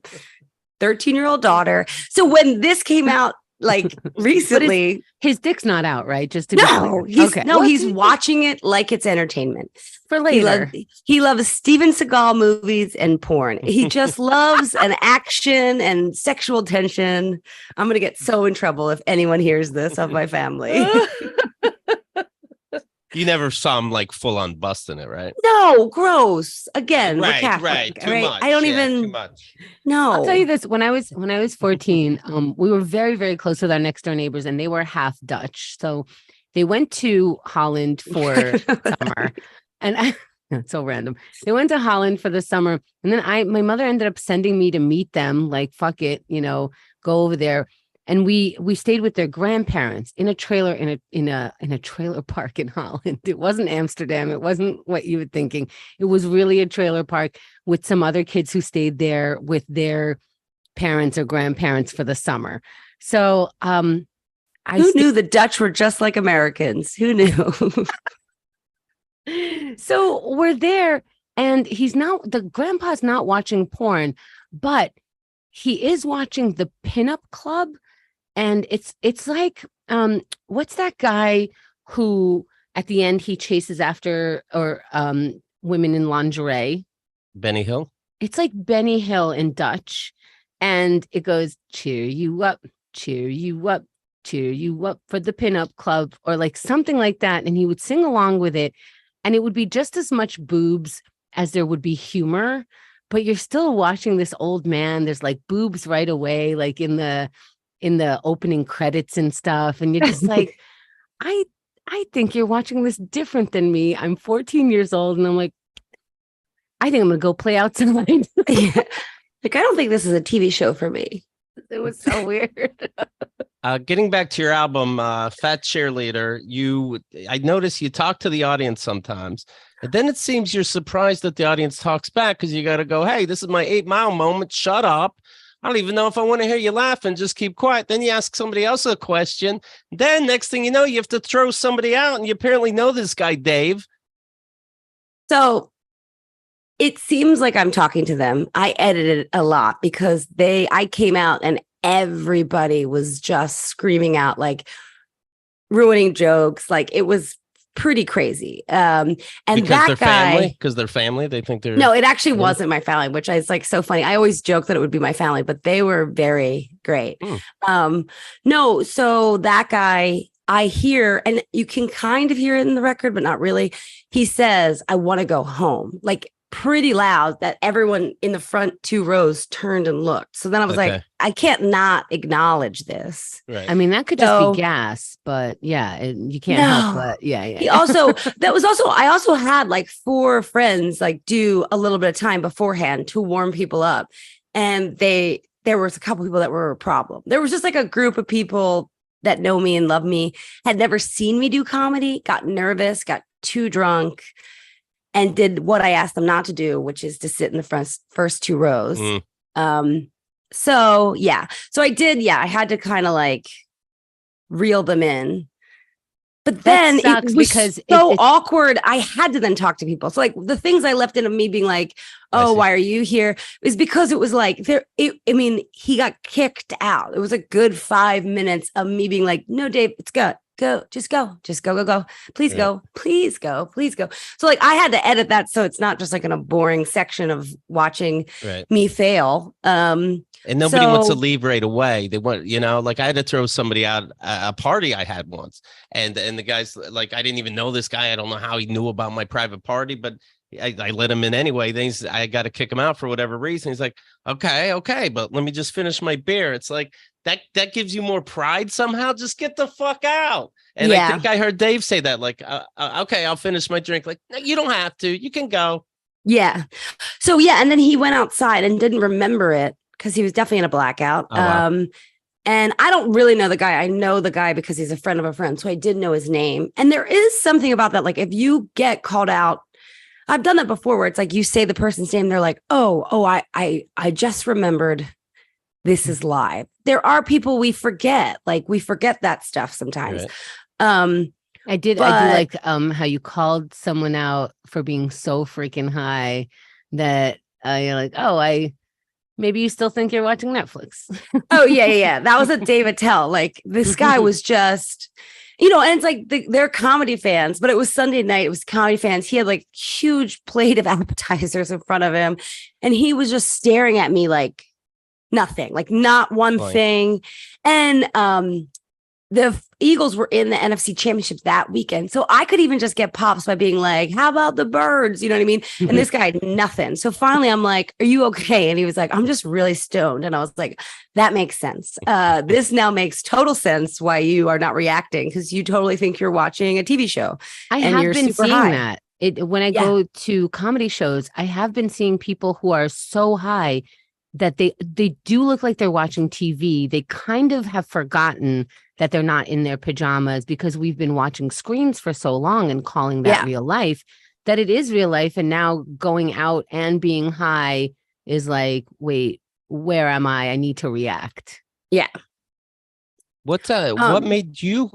13-year-old daughter. So when this came out, like recently, his dick's not out, right? Just to be no, clear. He's watching it like it's entertainment For later. He loves Steven Seagal movies and porn. He just loves an action and sexual tension. I'm gonna get so in trouble if anyone hears this of my family. You never saw him like full on busting it, right? No, gross. Again, we're Right, Catholic, right. Too right? much. I don't Yeah, even. Too much. No, I'll tell you this: when I was 14, we were very, very close with our next door neighbors, and they were half Dutch. So they went to Holland for summer, and it's so random. They went to Holland for the summer, and then my mother ended up sending me to meet them. Like, fuck it, go over there. And we stayed with their grandparents in a trailer in a trailer park in Holland. It wasn't Amsterdam. It wasn't what you were thinking. It was really a trailer park with some other kids who stayed there with their parents or grandparents for the summer. So who knew the Dutch were just like Americans? Who knew? So we're there, and the grandpa's not watching porn, but he is watching the Pinup Club. And it's like, what's that guy who at the end he chases after women in lingerie? Benny Hill. It's like Benny Hill in Dutch, and it goes cheer you up for the Pinup Club, or like something like that. And he would sing along with it, and it would be just as much boobs as there would be humor. But you're still watching this old man. There's like boobs right away, like in the opening credits and stuff. And you're just like, I think you're watching this different than me. I'm 14 years old, and I'm like, I think I'm gonna go play outside. Yeah. Like, I don't think this is a TV show for me. It was so weird. Getting back to your album, Fat Cheerleader, I notice you talk to the audience sometimes, and then it seems you're surprised that the audience talks back, because you got to go, hey, this is my 8 Mile moment. Shut up. I don't even know if I want to hear you laugh, and just keep quiet. Then you ask somebody else a question. Then next thing you know, you have to throw somebody out, and you apparently know this guy, Dave. So it seems like I'm talking to them. I edited a lot because I came out and everybody was just screaming out, like ruining jokes. Like, it was pretty crazy. And because that they're guy, family, because they're family, they think they're. No, it actually wasn't my family, which is like so funny. I always joke that it would be my family, but they were very great. No, so that guy, I hear, and you can kind of hear it in the record, but not really. He says, I want to go home, like pretty loud, that everyone in the front 2 rows turned and looked. So then I was like, I can't not acknowledge this. Right. I mean, that could just be gas, but yeah, you can't help but yeah. He also, I also had like 4 friends like do a little bit of time beforehand to warm people up. And there was a couple people that were a problem. There was just like a group of people that know me and love me, had never seen me do comedy, got nervous, got too drunk, and did what I asked them not to do, which is to sit in the first 2 rows. So yeah. So I did. Yeah. I had to kind of like reel them in. But then it sucks was because so it's awkward. I had to then talk to people. So like the things I left in of me being like, oh, why are you here? Is because it was like he got kicked out. It was a good 5 minutes of me being like, no, Dave, it's go. Just go. Please go. Please go. Please go. So like I had to edit that so it's not just like in a boring section of watching me fail. And nobody wants to leave right away. They want, like I had to throw somebody out at a party I had once. And the guy's like, I didn't even know this guy. I don't know how he knew about my private party, but I let him in anyway. Then I got to kick him out for whatever reason. He's like, okay, but let me just finish my beer. It's like that gives you more pride somehow. Just get the fuck out. And I think I heard Dave say that, like, okay, I'll finish my drink. Like, no, you don't have to. You can go. Yeah. So and then he went outside and didn't remember it because he was definitely in a blackout. Oh, wow. And I don't really know the guy. I know the guy because he's a friend of a friend. So I did know his name. And there is something about that. Like if you get called out, I've done that before where it's like you say the person's name. They're like, I just remembered this is live. There are people we forget. Like we forget that stuff sometimes. Right. I do like how you called someone out for being so freaking high that you're like, maybe you still think you're watching Netflix. Oh yeah. That was a David Tell. Like this guy was just, and it's like they're comedy fans, but it was Sunday night. It was comedy fans. He had like huge plate of appetizers in front of him. And he was just staring at me like nothing, like not one thing. And the Eagles were in the NFC Championship that weekend. So I could even just get pops by being like, how about the birds? You know what I mean? And this guy had nothing. So finally I'm like, are you okay? And he was like, I'm just really stoned. And I was like, that makes sense. This now makes total sense why you are not reacting because you totally think you're watching a TV show. I have been seeing that. When I go to comedy shows, I have been seeing people who are so high that they do look like they're watching TV. They kind of have forgotten that they're not in their pajamas because we've been watching screens for so long and calling that real life, that it is real life. And now going out and being high is like, wait, where am I? I need to react. Yeah. What made you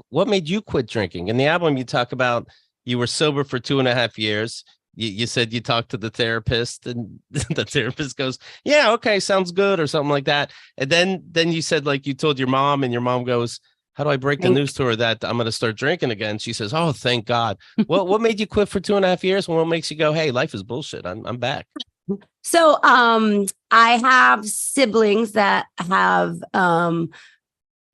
quit drinking? In the album, you talk about you were sober for 2.5 years. You said you talked to the therapist and the therapist goes, yeah, okay, sounds good or something like that. And then you said like you told your mom and your mom goes, how do I break the news to her that I'm going to start drinking again? She says, oh, thank God. What made you quit for 2.5 years? And what makes you go, hey, life is bullshit. I'm back. So I have siblings that have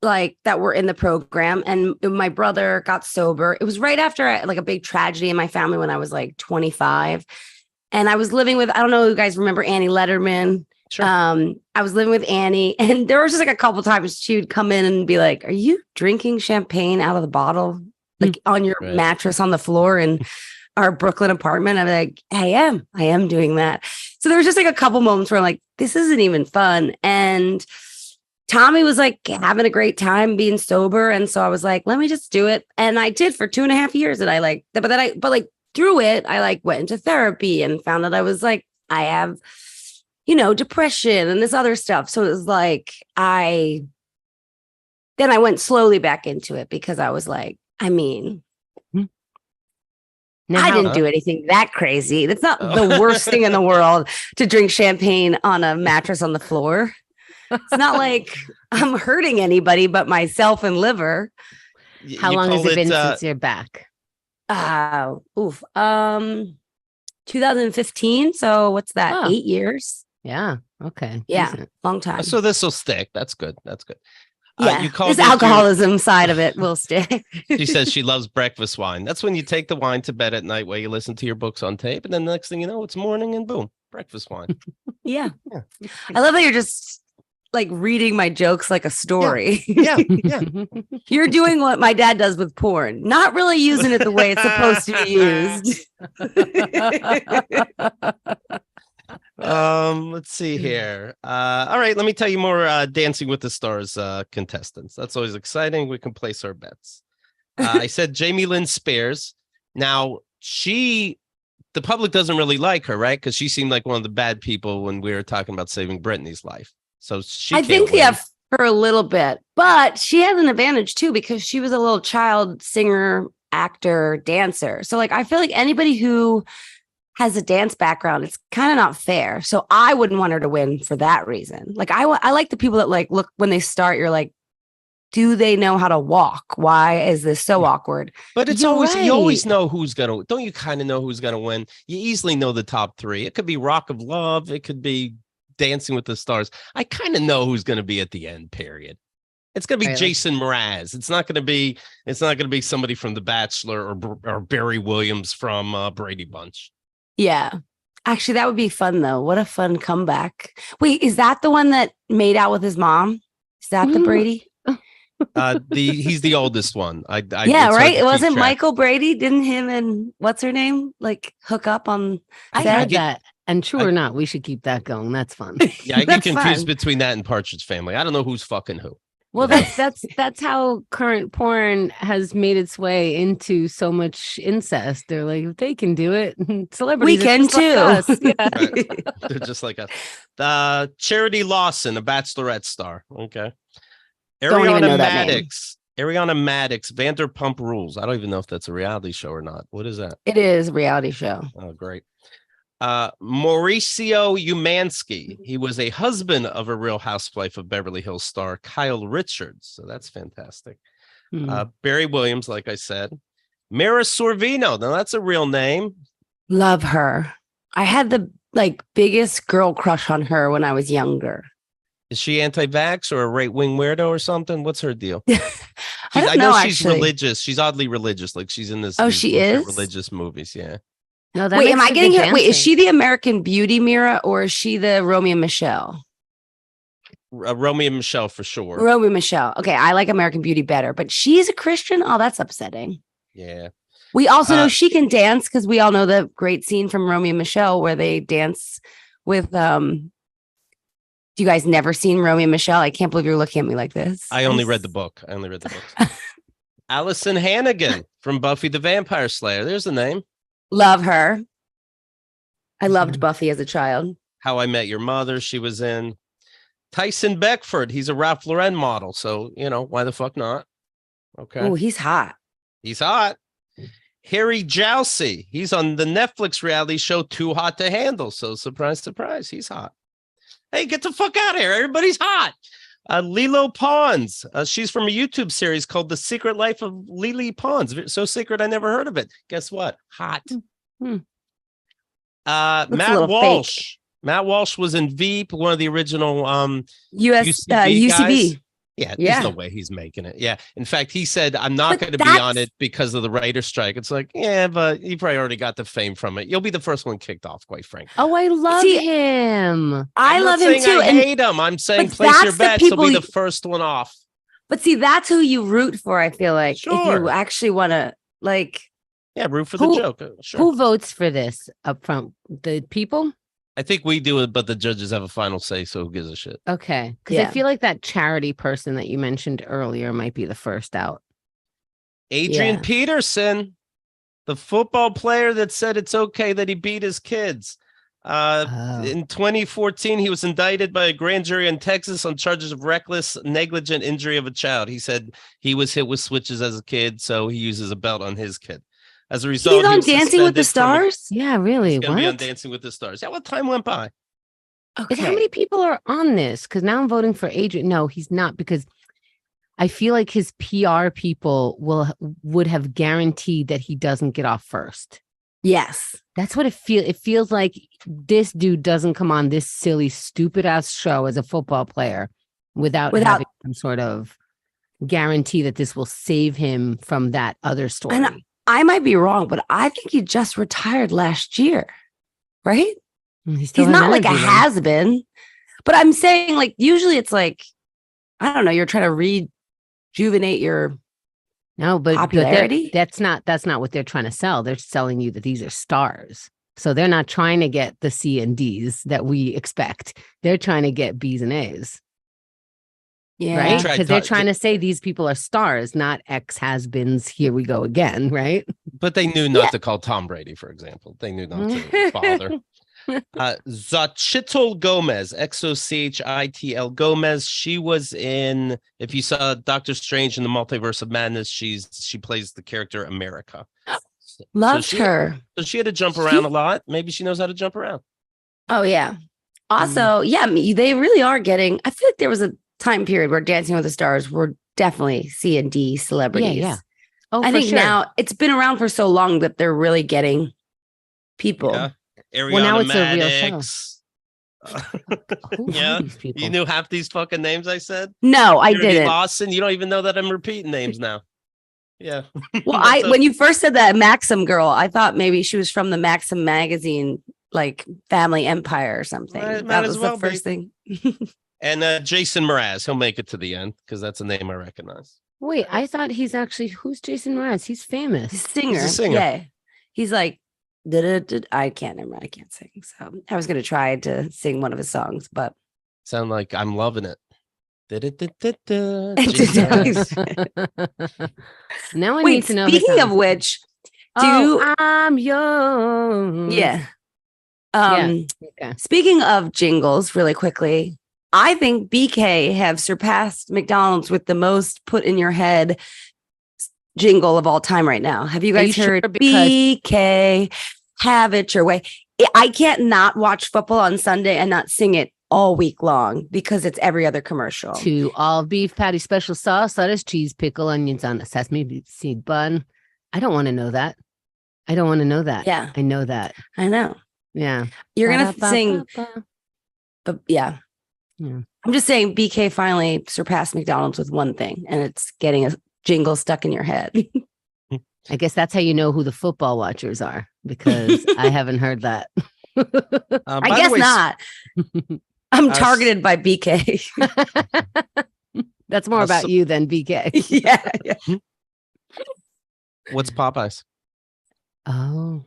that were in the program, and my brother got sober. It was right after like a big tragedy in my family when I was like 25, and I was living with, I don't know if you guys remember Annie Letterman. Sure. I was living with Annie, and there was just like a couple times she would come in and be like, are you drinking champagne out of the bottle, like on your mattress on the floor in our Brooklyn apartment? I'm like, I am doing that. So there was just like a couple moments where I'm like, this isn't even fun. And Tommy was like having a great time being sober. And so I was like, let me just do it. And I did for 2.5 years. And but through it, I like went into therapy and found that I was like, I have, depression and this other stuff. So it was like, then I went slowly back into it because I was like, I didn't do anything that crazy. It's not the worst thing in the world to drink champagne on a mattress on the floor. It's not like I'm hurting anybody but myself and liver. How long has it been since you're back? 2015. So what's that? 8 years. Yeah. Okay. Yeah. Decent. Long time. So this will stick. That's good. Yeah. This alcoholism side of it will stick. She says she loves breakfast wine. That's when you take the wine to bed at night while you listen to your books on tape. And then the next thing you know, it's morning and boom, breakfast wine. Yeah. I love that you're just like reading my jokes like a story. Yeah. You're doing what my dad does with porn, not really using it the way it's supposed to be used. Let's see here. All right, let me tell you more Dancing with the Stars contestants. That's always exciting. We can place our bets. I said Jamie Lynn Spears. Now, the public doesn't really like her, right? Because she seemed like one of the bad people when we were talking about saving Britney's life. So I think for a little bit, but she has an advantage too because she was a little child singer actor, dancer. So like, I feel like anybody who has a dance background, it's kind of not fair. So I wouldn't want her to win for that reason. Like I like the people that like look when they start, you're like, do they know how to walk? Why is this so awkward? But it's You're always you always right. know who's gonna. Don't you kind of know who's gonna win? You easily know the top three. It could be Rock of Love. It could be Dancing with the Stars. I kind of know who's gonna be at the end. Period. It's gonna be Right, like- Jason Mraz. It's not gonna be. It's not gonna be somebody from The Bachelor or Barry Williams from Brady Bunch. Yeah. Actually, that would be fun though. What a fun comeback. Wait, is that the one that made out with his mom? Is that the Brady? He's the oldest one. Yeah, it's hard right. to It keep wasn't track. Michael Brady. Didn't him and what's her name like hook up on I set? heard that. And true I- or not, we should keep that going. That's fun. Yeah, I get That's confused fun. between that and Partridge Family. I don't know who's fucking who. Well, Yeah. that's how current porn has made its way into so much incest. They're like, if they can do it, celebrities We can are just like too. us. Yeah. Right. They're just like us. Charity Lawson, a Bachelorette star. Okay. Don't even know that name. Ariana Maddox, Vanderpump Rules. I don't even know if that's a reality show or not. What is that? It is a reality show. Oh, great. Mauricio Umansky. He was a husband of a Real Housewife of Beverly Hills star Kyle Richards. So that's fantastic. Hmm. Barry Williams, like I said. Mira Sorvino. Now that's a real name. Love her. I had the like biggest girl crush on her when I was younger. Is she anti-vax or a right-wing weirdo or something? What's her deal? I don't know know, she's actually. religious. She's oddly religious. Like she's in this. Oh, these she bullshit is? religious movies. Yeah. No, that Wait, makes am I for getting good her? Wait, is dancing. she the American Beauty Mira or is she the Romeo Michelle? Romeo and Michelle for sure. Romeo Michelle. Okay, I like American Beauty better, but she's a Christian. Oh, that's upsetting. Yeah. We also know Uh, she can dance because we all know the great scene from Romeo and Michelle where they dance with do you guys never seen Romeo and Michelle? I can't believe you're looking at me like this. I only read the book. Allison Hannigan from Buffy the Vampire Slayer. There's the name. Love her. I Mm-hmm. loved Buffy as a child. How I Met Your Mother. She was in. Tyson Beckford. He's a Ralph Lauren model. So, why the fuck not? Okay. Oh, he's hot. He's hot. Harry Jousey. He's on the Netflix reality show Too Hot to Handle. So surprise, surprise, he's hot. Hey, get the fuck out of here. Everybody's hot. Lilo Pons. She's from a YouTube series called The Secret Life of Lily Pons. So secret, I never heard of it. Guess what? Hot. Hmm. Looks a Matt little Walsh. fake. Matt Walsh was in Veep, one of the original UCB. guys. Yeah, Yeah. there's no way he's making it. Yeah. In fact, he said, I'm not But going to be on that's- it because of the writer's strike. It's like, yeah, but you probably already got the fame from it. You'll be the first one kicked off, quite frankly. Oh, I love See, him. I I'm not love him saying too. I And hate him. I'm saying but place your that's the bets. He'll people be you- the first one off. but see, that's who you root for, I feel like. If Sure. you actually want to like Yeah, root for Who- the joke. Sure. Who votes for this up front? The people? I think we do it, but the judges have a final say, so who gives a shit? Okay. Because I Yeah. feel like that charity person that you mentioned earlier might be the first out. Adrian Yeah. Peterson, the football player that said it's okay that he beat his kids. Oh. In 2014, he was indicted by a grand jury in Texas on charges of reckless, negligent injury of a child. He said he was hit with switches as a kid, so he uses a belt on his kid. As a result, he's he on was Dancing with the suspended from Stars. Yeah, really. He's going to be on What? Dancing with the Stars. Yeah, what time went by? Is how many people are on this? Because now I'm voting for Adrian. No, he's not, because I feel like his PR people would have guaranteed that he doesn't get off first. Yes. That's what it feels. It feels like this dude doesn't come on this silly, stupid ass show as a football player without having some sort of guarantee that this will save him from that other story. And I might be wrong, but I think he just retired last year, right? He's He's not like a has-been, but I'm saying like usually it's like, I don't know, you're trying to rejuvenate your No, but popularity. that's not what they're trying to sell. They're selling you that these are stars. So they're not trying to get the C and D's that we expect. They're trying to get B's and A's, yeah. right? tried Because they're to- trying to say these people are stars, not ex-has-beens. Here we go again, right? But they knew not to call Tom Brady, for example. They knew not to bother. Xochitl Gomez, Xochitl Gomez. She was in, if you saw Doctor Strange in the Multiverse of Madness, she plays the character America. Loved her. So she had to jump around a lot. Maybe she knows how to jump around. Oh, yeah. Also, they really are getting, I feel like there was a time period where Dancing with the Stars were definitely C&D celebrities. Yeah. Oh, I think now it's been around for so long that they're really getting people. Yeah. Ariana Well, now it's Madix. Yeah. These people? You knew half these fucking names I said? No, I didn't. Lawson, you don't even know that I'm repeating names now. Yeah. Well, when you first said that Maxim girl, I thought maybe she was from the Maxim magazine, like Family Empire or something. That was the first thing. And Jason Mraz, he'll make it to the end because that's a name I recognize. Wait, I thought he's actually, who's Jason Mraz? He's famous. He's a singer. Yeah. He's like, I can't remember. I can't sing. So I was going to try to sing one of his songs, but. Sound like I'm loving it. Now I need to know. Speaking of which, I'm young. Yeah. Okay. Speaking of jingles, really quickly, I think BK have surpassed McDonald's with the most put in your head jingle of all time right now. Have you guys heard BK have it your way? I can't not watch football on Sunday and not sing it all week long because it's every other commercial. To all beef patty, special sauce, lettuce, cheese, pickle, onions on a sesame seed bun. I don't want to know that. Yeah. I know that. I know. Yeah. You're going to sing. But yeah. I'm just saying BK finally surpassed McDonald's with one thing, and it's getting a jingle stuck in your head. I guess that's how you know who the football watchers are, because I haven't heard that. I guess not. I'm targeted by BK. That's more about you than BK. Yeah. What's Popeyes? Oh.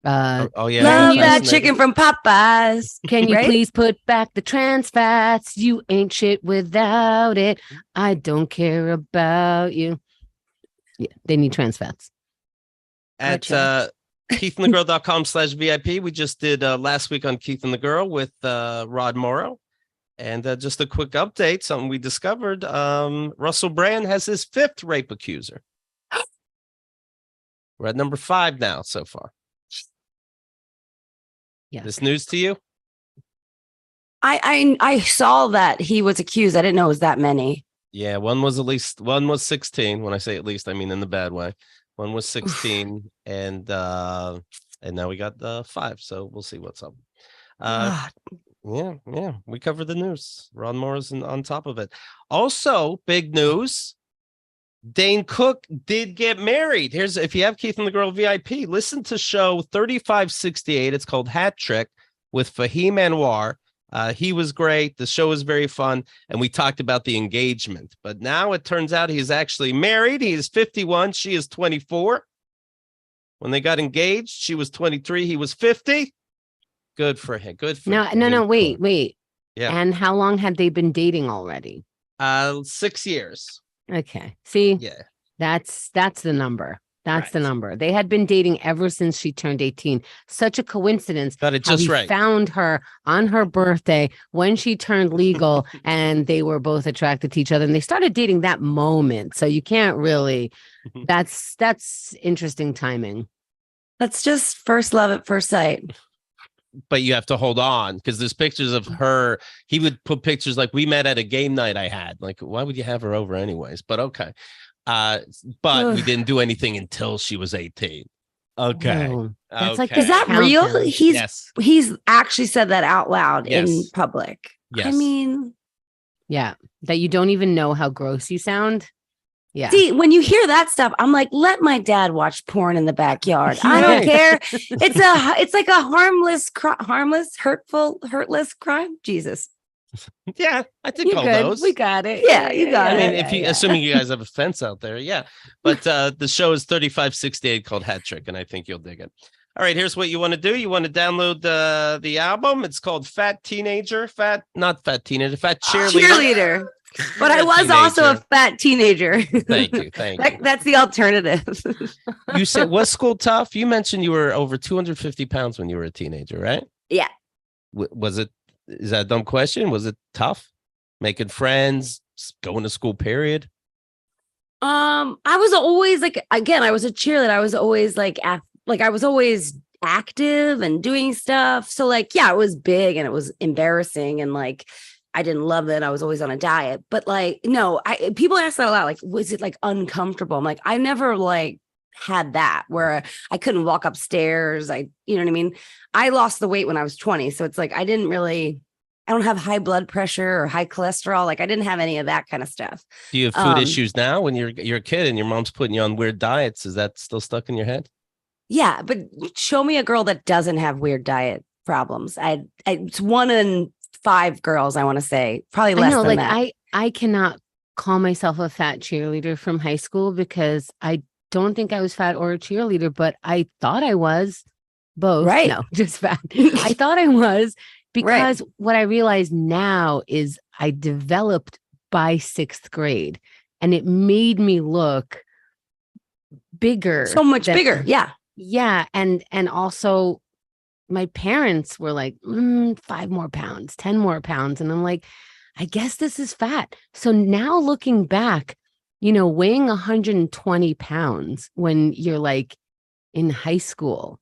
Yeah. Love that chicken from Popeyes. Can you please put back the trans fats? You ain't shit without it. I don't care about you. Yeah, they need trans fats. At keithandthegirl.com/VIP. We just did last week on Keith and the Girl with Rod Morrow. And just a quick update, something we discovered. Russell Brand has his 5th rape accuser. We're at number 5 now so far. Yeah. This news to you? I saw that he was accused. I didn't know it was that many. Yeah, one was 16. When I say at least, I mean in the bad way. One was 16, and now we got 5. So we'll see what's up. Yeah, we covered the news. Ron Moore's on top of it. Also, big news. Dane Cook did get married. If you have Keith and the Girl VIP, listen to show 3568. It's called Hat Trick with Fahim Anwar. He was great. The show was very fun. And we talked about the engagement. But now it turns out he's actually married. He is 51. She is 24. When they got engaged, she was 23. He was 50. Good for him. Good for him. No, wait. Yeah. And how long had they been dating already? 6 years. Okay. See, yeah, that's the number. That's the number. They had been dating ever since she turned 18. Such a coincidence. Got it just right. Found her on her birthday when she turned legal, and they were both attracted to each other, and they started dating that moment. So you can't really. That's interesting timing. That's just first love at first sight. But you have to hold on because there's pictures of her. He would put pictures like we met at a game night I had. Like, why would you have her over anyways? But okay. But we didn't do anything until she was 18. Okay. Whoa. That's okay. Is that real? He's actually said that out loud in public. Yes. I mean, yeah, that you don't even know how gross you sound. Yeah. See, when you hear that stuff, I'm like, let my dad watch porn in the backyard. I don't care. It's like a harmless, hurtless crime. Jesus. Yeah, I think all those. We got it. Yeah, you got it. I mean, assuming you guys have a fence out there, yeah. But the show is 3568 called Hat Trick, and I think you'll dig it. All right, here's what you want to do. You want to download the album. It's called Fat Cheerleader. Cheerleader. But I was also a fat teenager. Thank you. That's the alternative. You said, was school tough? You mentioned you were over 250 pounds when you were a teenager, right? Yeah. Was it? Is that a dumb question? Was it tough making friends, going to school? Period. I was always like, again, I was a cheerleader. I was always like, I was always active and doing stuff. So like, yeah, it was big and it was embarrassing and like, I didn't love it. I was always on a diet, but like, no, people ask that a lot. Like, was it like uncomfortable? I'm like, I never like had that where I couldn't walk upstairs. You know what I mean? I lost the weight when I was 20. So it's like, I don't have high blood pressure or high cholesterol. Like I didn't have any of that kind of stuff. Do you have food issues now when you're a kid and your mom's putting you on weird diets? Is that still stuck in your head? Yeah. But show me a girl that doesn't have weird diet problems. It's 1 in 5 girls, I want to say, probably less than that. I cannot call myself a fat cheerleader from high school because I don't think I was fat or a cheerleader, but I thought I was both. Right. No, just fat. I thought I was because what I realize now is I developed by 6th grade and it made me look bigger. So much bigger. Yeah. Yeah. And also my parents were like, 5 more pounds, 10 more pounds. And I'm like, I guess this is fat. So now looking back, weighing 120 pounds when you're like in high school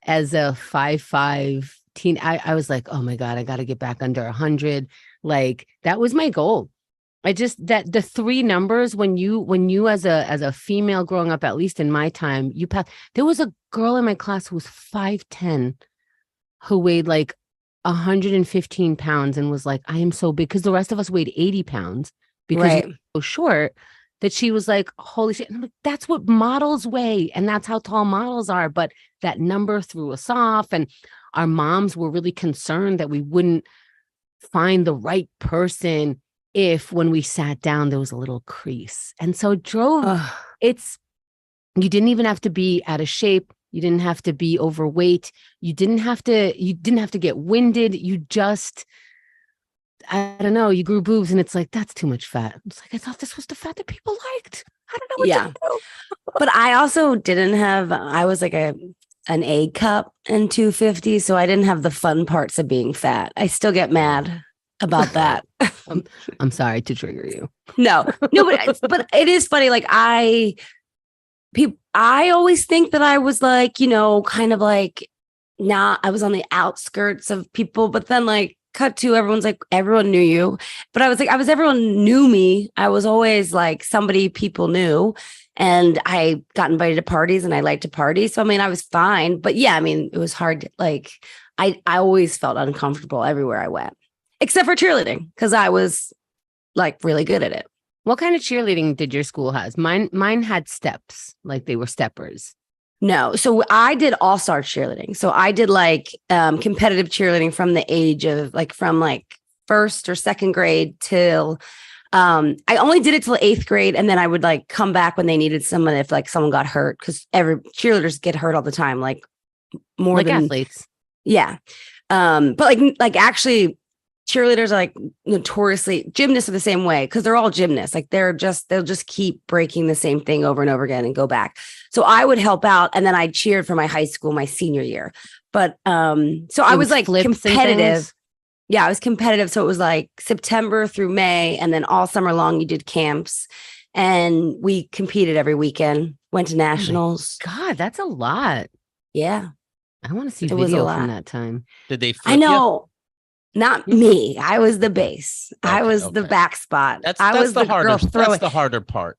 as a 5'5" teen, I was like, oh my God, I got to get back under 100. Like that was my goal. That the 3 numbers when you as a female growing up, at least in my time, there was a girl in my class who was 5'10" who weighed like 115 pounds and was like, I am so big, because the rest of us weighed 80 pounds because we were so short, that she was like, holy shit. And I'm like, that's what models weigh. And that's how tall models are. But that number threw us off. And our moms were really concerned that we wouldn't find the right person if when we sat down, there was a little crease. And so you didn't even have to be out of shape. You didn't have to be overweight. You didn't have to get winded. You just, I don't know, you grew boobs and it's like, that's too much fat. It's like, I thought this was the fat that people liked. I don't know what to do. But I also I was like an A cup and 250. So I didn't have the fun parts of being fat. I still get mad about that. I'm sorry to trigger you. No, but it is funny. Like I always think that I was like, kind of like, I was on the outskirts of people, but then like cut to everyone's like, everyone knew you. But I was like, everyone knew me. I was always like somebody people knew. And I got invited to parties and I liked to party. So, I mean, I was fine. But yeah, I mean, it was hard. Like I always felt uncomfortable everywhere I went, except for cheerleading, because I was like really good at it. What kind of cheerleading did your school have? Mine had steps, like they were steppers. No. So I did all-star cheerleading. So I did like competitive cheerleading from the age of from 1st or 2nd grade till I only did it till 8th grade. And then I would like come back when they needed someone if like someone got hurt, because cheerleaders get hurt all the time, like more like than athletes. Yeah. But like actually cheerleaders are like notoriously, gymnasts are the same way, because they're all gymnasts. Like they'll just keep breaking the same thing over and over again and go back. So I would help out, and then I cheered for my high school my senior year. But so I was like competitive. Yeah, I was competitive. So it was like September through May, and then all summer long you did camps, and we competed every weekend. Went to nationals. Oh God, that's a lot. Yeah, I want to see video from that time. Did they flip I know. you? Not me. I was the base. I was the back spot. That's the harder. That's the harder part.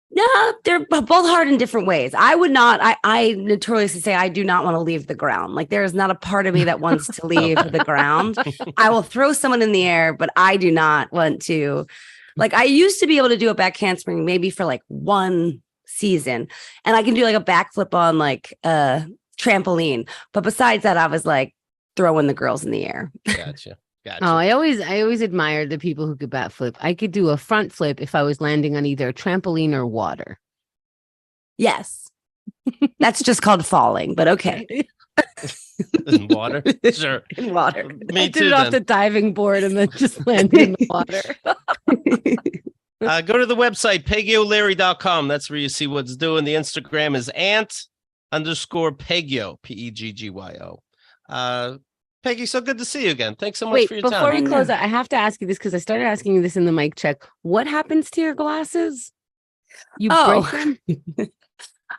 No, they're both hard in different ways. I would not. I notoriously say I do not want to leave the ground. Like there is not a part of me that wants to leave the ground. I will throw someone in the air, but I do not want to. Like I used to be able to do a back handspring maybe for like 1 season, and I can do like a backflip on like a trampoline. But besides that, I was like throwing the girls in the air. Gotcha. Oh, I always admired the people who could bat flip. I could do a front flip if I was landing on either a trampoline or water. Yes. That's just called falling, but okay. In water? Sure. In water. Me I too. did it off the diving board and then just landed in the water. Go to the website, PeggyO'Leary.com. That's where you see what's doing. The Instagram is ant_Peggyo, Peggyo. Peggy, so good to see you again. Thanks so much Wait, for your before time. we close out, I have to ask you this because I started asking you this in the mic check. What happens to your glasses? You break them?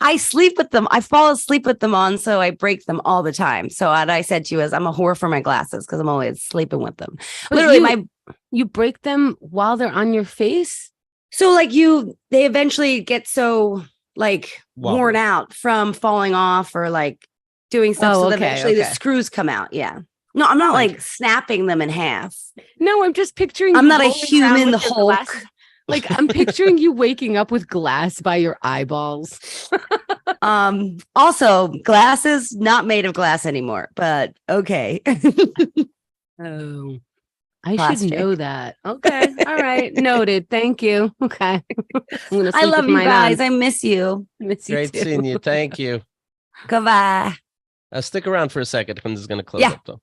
I sleep with them. I fall asleep with them on, so I break them all the time. So what I said to you is I'm a whore for my glasses because I'm always sleeping with them. But Literally, you break them while they're on your face? so like they eventually get so like worn out from falling off or like doing stuff. Oh, so that okay, eventually the okay. screws come out. Yeah. No, I'm not like snapping them in half. No, I'm just picturing I'm you not a rolling around human with your Hulk. glasses. Like I'm picturing you waking up with glass by your eyeballs. Also glasses not made of glass anymore, but okay. Oh, I Plastic. should know that. Okay. All right. Noted. Thank you. Okay. I'm gonna I sleep love with you mine guys. on. I miss you. Miss you Great too. seeing you. Thank you. Goodbye. Stick around for a second. I'm just going to close Yeah. up, though.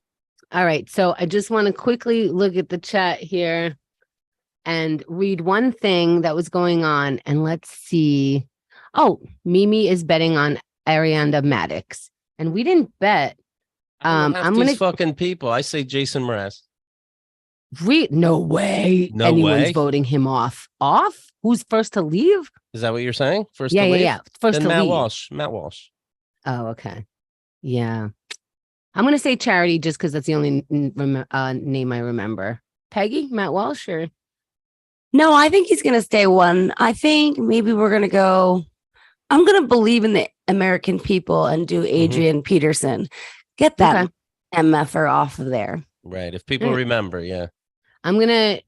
All right. So I just want to quickly look at the chat here and read one thing that was going on. And let's see. Oh, Mimi is betting on Arianda Maddox. And we didn't bet. I'm I'm these gonna fucking people. I say Jason Mraz. no way. No Anyone's way? voting him off. Off? Who's first to leave? Is that what you're saying? First Yeah, to yeah, leave? yeah. First Then to Matt leave. Walsh. Matt Walsh. Oh, okay. Yeah. I'm gonna say Charity just because that's the only name I remember. Peggy, Matt Walsh, or No, I think he's going to stay one. I think maybe we're going to go. I'm going to believe in the American people and do Adrian Peterson. Get that MFer off of there. Right. If people Mm. remember, yeah. I'm gonna